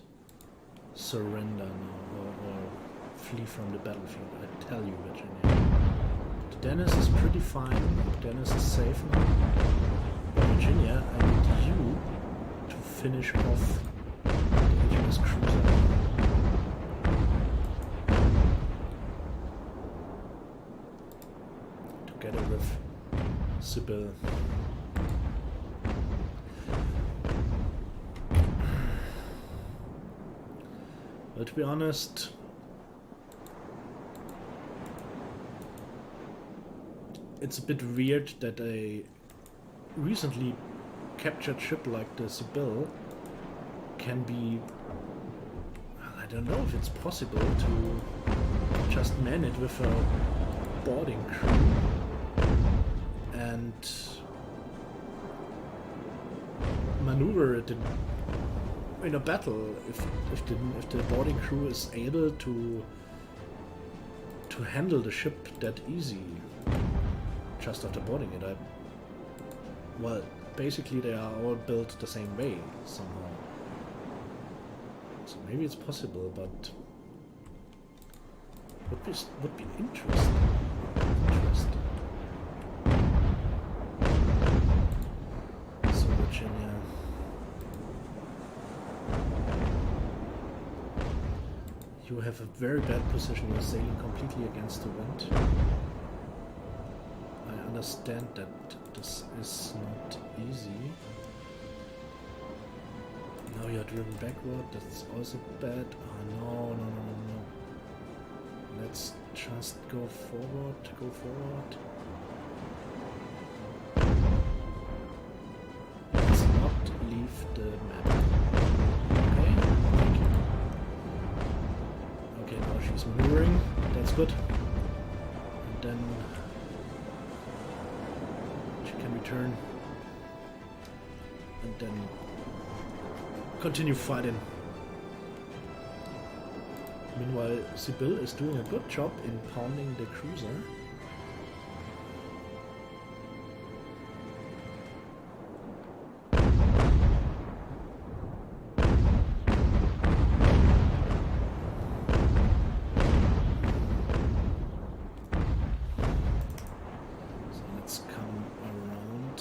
surrender now or flee from the battlefield. I tell you, Virginia. Dennis is pretty fine. Dennis is safe now. But Virginia, I need you to finish off the HMS Cruiser. Together with Sybil. But to be honest, it's a bit weird that a recently captured ship like the Sybil can be... I don't know if it's possible to just man it with a boarding crew and maneuver it in a battle if the boarding crew is able to handle the ship that easy just after boarding it. Well, basically they are all built the same way somehow, so maybe it's possible, but would be interesting. So Virginia, you have a very bad position. You're sailing completely against the wind. I understand that this is not easy. Now you're driven backward. That's also bad. Oh no. Let's just go forward. Let's not leave the map. Okay, thank you. Okay, now she's maneuvering. That's good. And then she can return. And then continue fighting. Meanwhile, Sybil is doing a good job in pounding the cruiser. So let's come around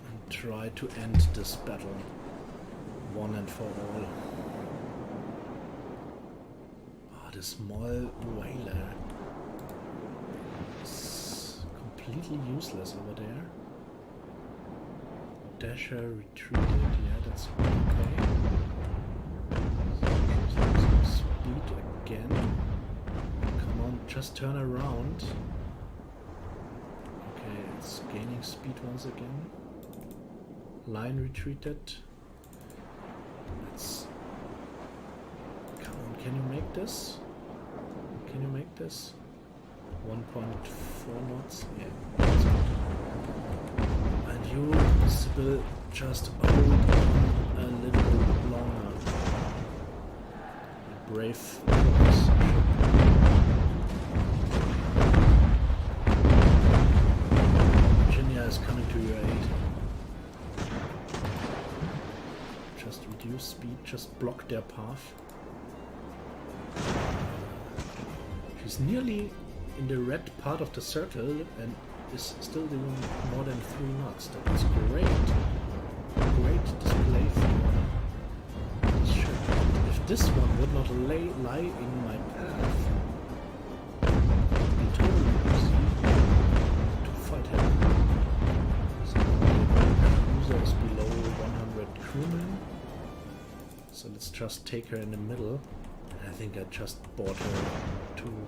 and try to end this battle one and for all. The small whaler is completely useless over there. Dasher retreated, yeah, that's okay. So some speed again. Come on, just turn around. Okay, it's gaining speed once again. Line retreated. Let's... Come on, can you make this? Can you make this? 1.4 knots? Yeah, that's good. And you, Sybil, just hold on a little longer. Brave ship just block their path. She's nearly in the red part of the circle and is still doing more than 3 knots. That's great. Great display for this ship. If this one would not lie in my path, it would be totally easy to fight him. So the cruiser is below 100 crewmen. So let's just take her in the middle. I think I just bought her too.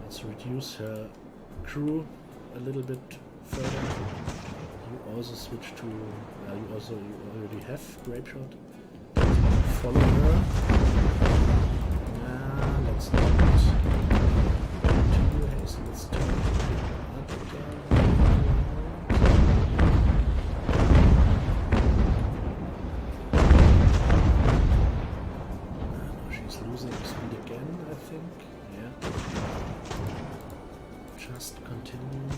Let's reduce her crew a little bit further. You also switch to... you already have grape shot. Follow her. Let's not too hasty. Let's turn she's losing speed again, I think. Yeah. Just continue.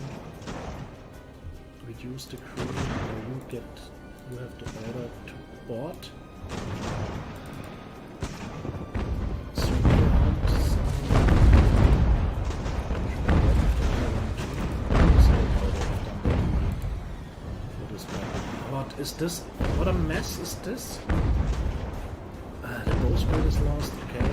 Reduce the crew. You have the order to board. Swing around. What is this? What a mess is this? The bowsprit is lost. Okay.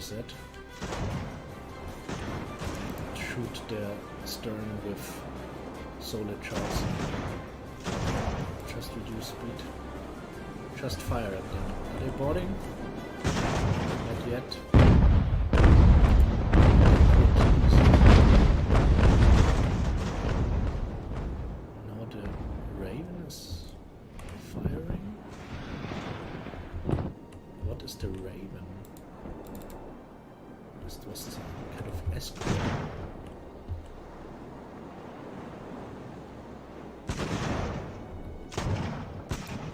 It. Shoot their stern with solid shots. Just reduce speed. Just fire at them. Are they boarding? Not yet. Now the Raven is firing. What is the Raven? This was kind of escort.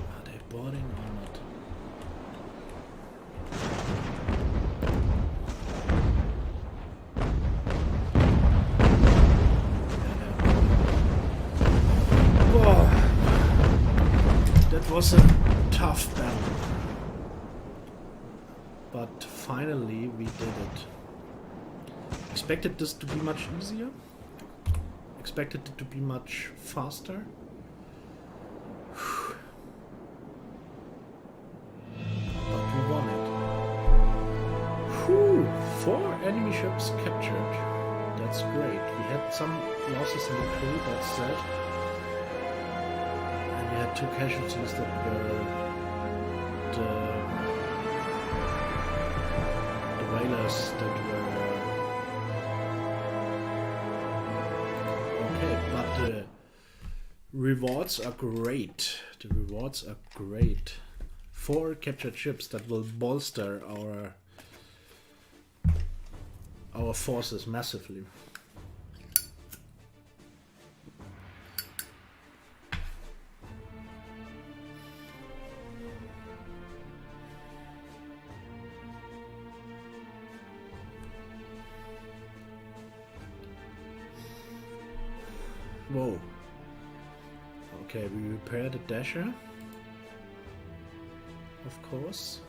Are they boarding or not? Whoa. That was a tough battle. But finally we did it. Expected this to be much easier. Expected it to be much faster. But we won it. Whew. 4 enemy ships captured. That's great. We had some losses in the crew, that's sad. And we had 2 casualties that were the whalers that were... But the rewards are great. The rewards are great. 4 captured ships that will bolster our forces massively. Whoa. Okay, we repair the Dasher. Of course.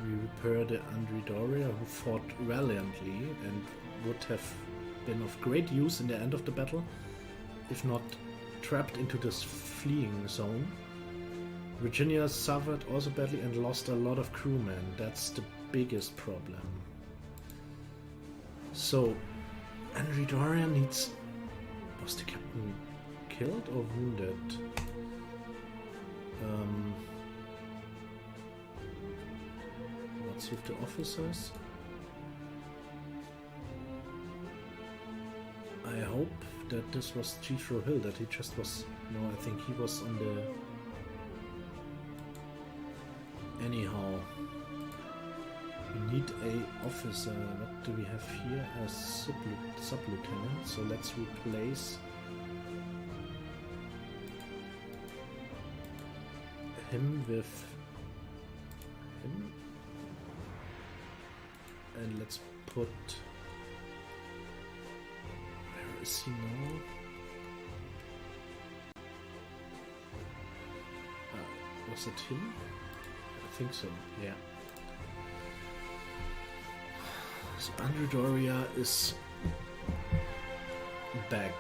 We repair the Andridoria, who fought valiantly and would have been of great use in the end of the battle, if not trapped into this fleeing zone. Virginia suffered also badly and lost a lot of crewmen. That's the biggest problem. So, Andridoria needs... Was the captain killed or wounded? What's with the officers? I hope that this was Jethro Hill, that he just was... No, I think he was on the Anyhow, we need a officer. What do we have here? A sub-lieutenant. So let's replace him with him. And let's put... Where is he now? Was it him? I think so, yeah. So Andrew Doria is back.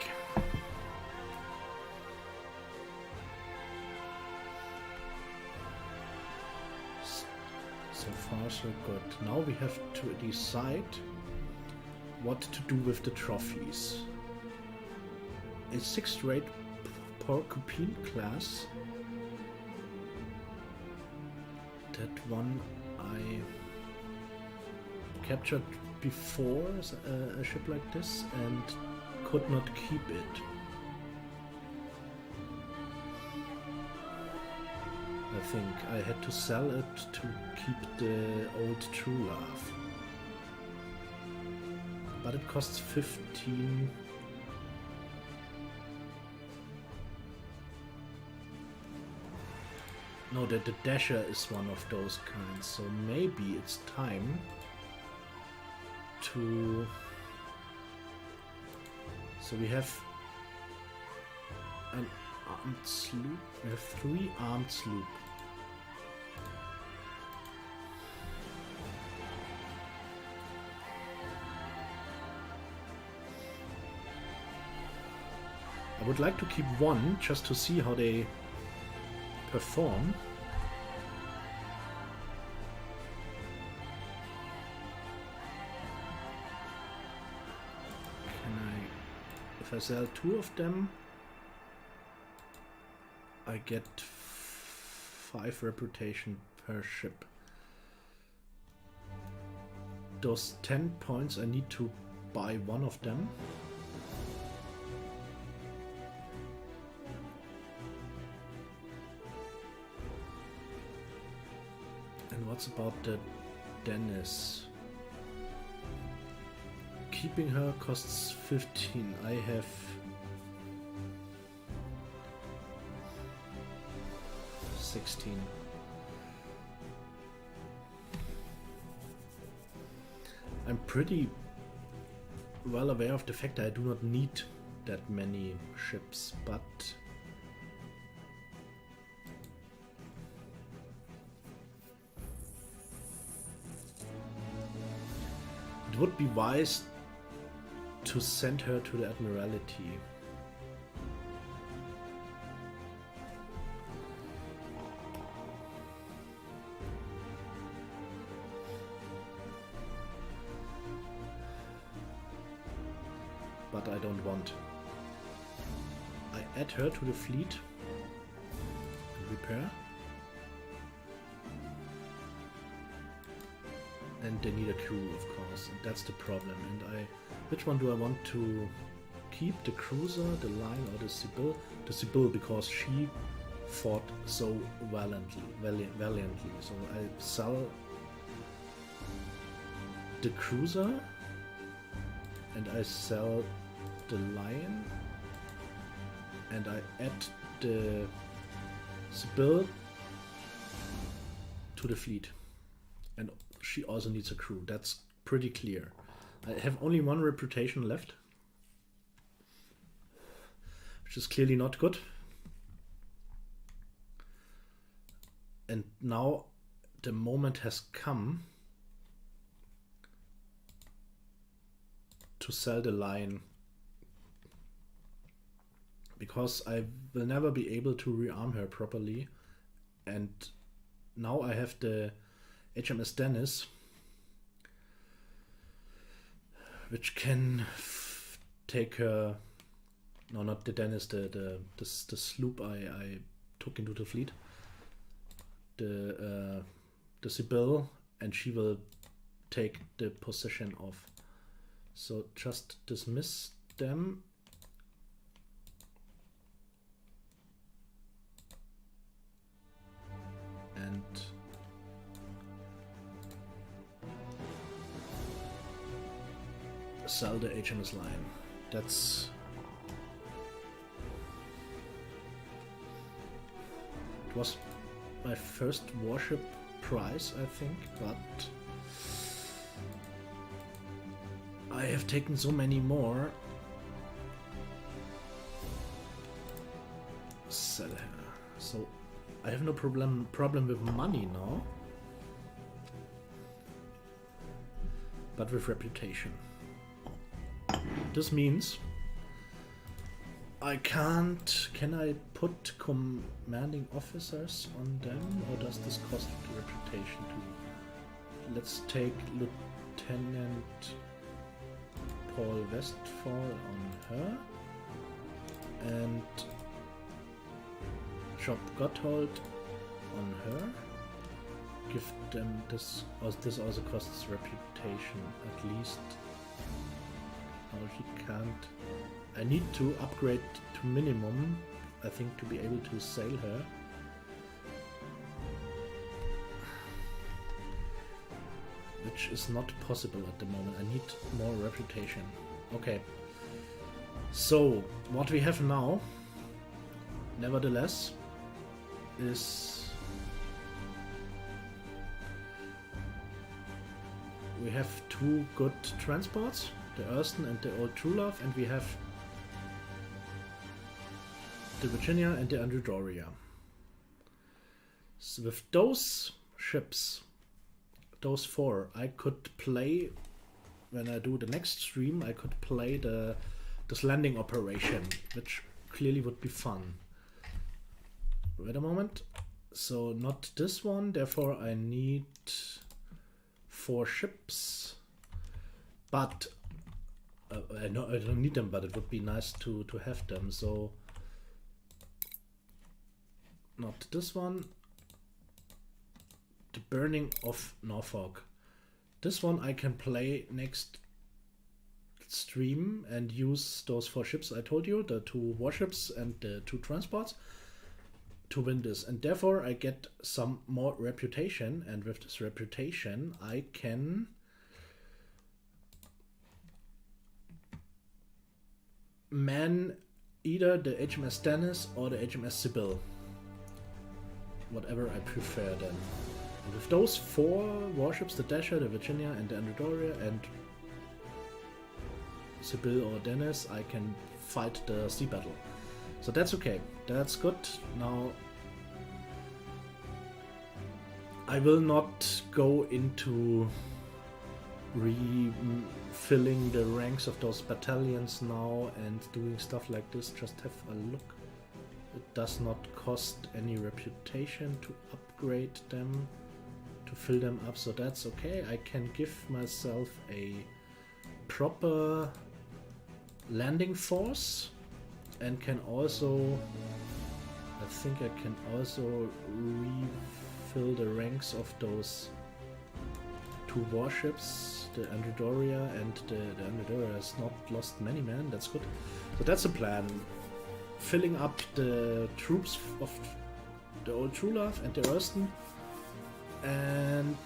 So far so good. Now we have to decide what to do with the trophies. A 6th rate Porcupine class. That one I captured before a ship like this and could not keep it. I think I had to sell it to keep the old True Love. But it costs 15. No, the Dasher is one of those kinds, so maybe it's time to... So we have an armed sloop, we have 3 armed sloop. I would like to keep one just to see how they perform. If I sell 2 of them, I get 5 reputation per ship. Those 10 points, I need to buy 1 of them. And what's about the Dennis? Keeping her costs 15. I have 16. I'm pretty well aware of the fact that I do not need that many ships, but it would be wise to send her to the Admiralty. But I don't want. I add her to the fleet. Repair. And they need a crew, of course, and that's the problem. And which one do I want to keep? The cruiser, the line, or the Sibyl? The Sibyl, because she fought so valiantly. So I sell the cruiser, and I sell the lion, and I add the Sibyl to the fleet. And she also needs a crew. That's pretty clear. I have only 1 reputation left, which is clearly not good. And now the moment has come to sell the line, because I will never be able to rearm her properly, and now I have the HMS Dennis, which can take her... No, not the Dennis, the sloop I took into the fleet. The Sibyl, and she will take the possession of. So just dismiss them. And sell the HMS line. That's... It was my first warship prize, I think, but I have taken so many more. Sell her. So I have no problem with money now, but with reputation. This means I can't... Can I put commanding officers on them, or does this cost reputation too? Let's take Lieutenant Paul Westphal on her, and Job Gotthold on her. Give them this. This also costs reputation at least. No, she can't. I need to upgrade to minimum, I think, to be able to sail her. Which is not possible at the moment. I need more reputation. Okay. So, what we have now, nevertheless, is we have two good transports, the Ersten and the Old Truelove, and we have the Virginia and the Andrew. So with those ships, those four, I could play, when I do the next stream, I could play this landing operation, which clearly would be fun. Wait a moment. So not this one, therefore I need 4 ships. But I know I don't need them, but it would be nice to have them. So not this one. The Burning of Norfolk. This one I can play next stream and use those 4 ships I told you, the 2 warships and the 2 transports, to win this. And therefore I get some more reputation, and with this reputation I can man either the HMS Dennis or the HMS Sibyl, whatever I prefer then. And with those 4 warships, the Dasher, the Virginia and the Andrew and Sibyl or Dennis, I can fight the sea battle. So that's okay, that's good. Now I will not go into refilling the ranks of those battalions now and doing stuff like this. Just have a look. It does not cost any reputation to upgrade them, to fill them up, so that's okay. I can give myself a proper landing force, and can also, I think I can also refill the ranks of those 2 warships, the Andrew and the Andrew has not lost many men, that's good. So that's the plan. Filling up the troops of the Old Truelove and the Ersten, and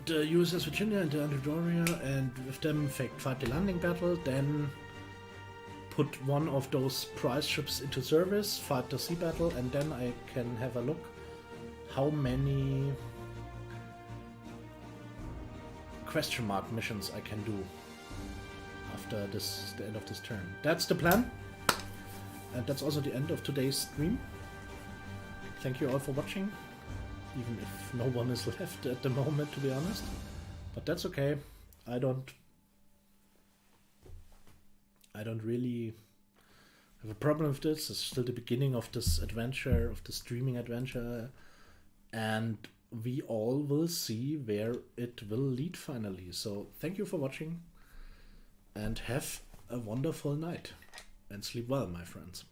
the USS Virginia and the Andrew, and with them fight the landing battle, then put one of those prize ships into service, fight the sea battle, and then I can have a look how many question mark missions I can do after the end of this turn. That's the plan, and that's also the end of today's stream. Thank you all for watching, even if no one is left at the moment, to be honest, but that's okay. I don't really have a problem with this. It's still the beginning of this adventure, of the streaming adventure, and we all will see where it will lead finally. So thank you for watching, and have a wonderful night, and sleep well, my friends.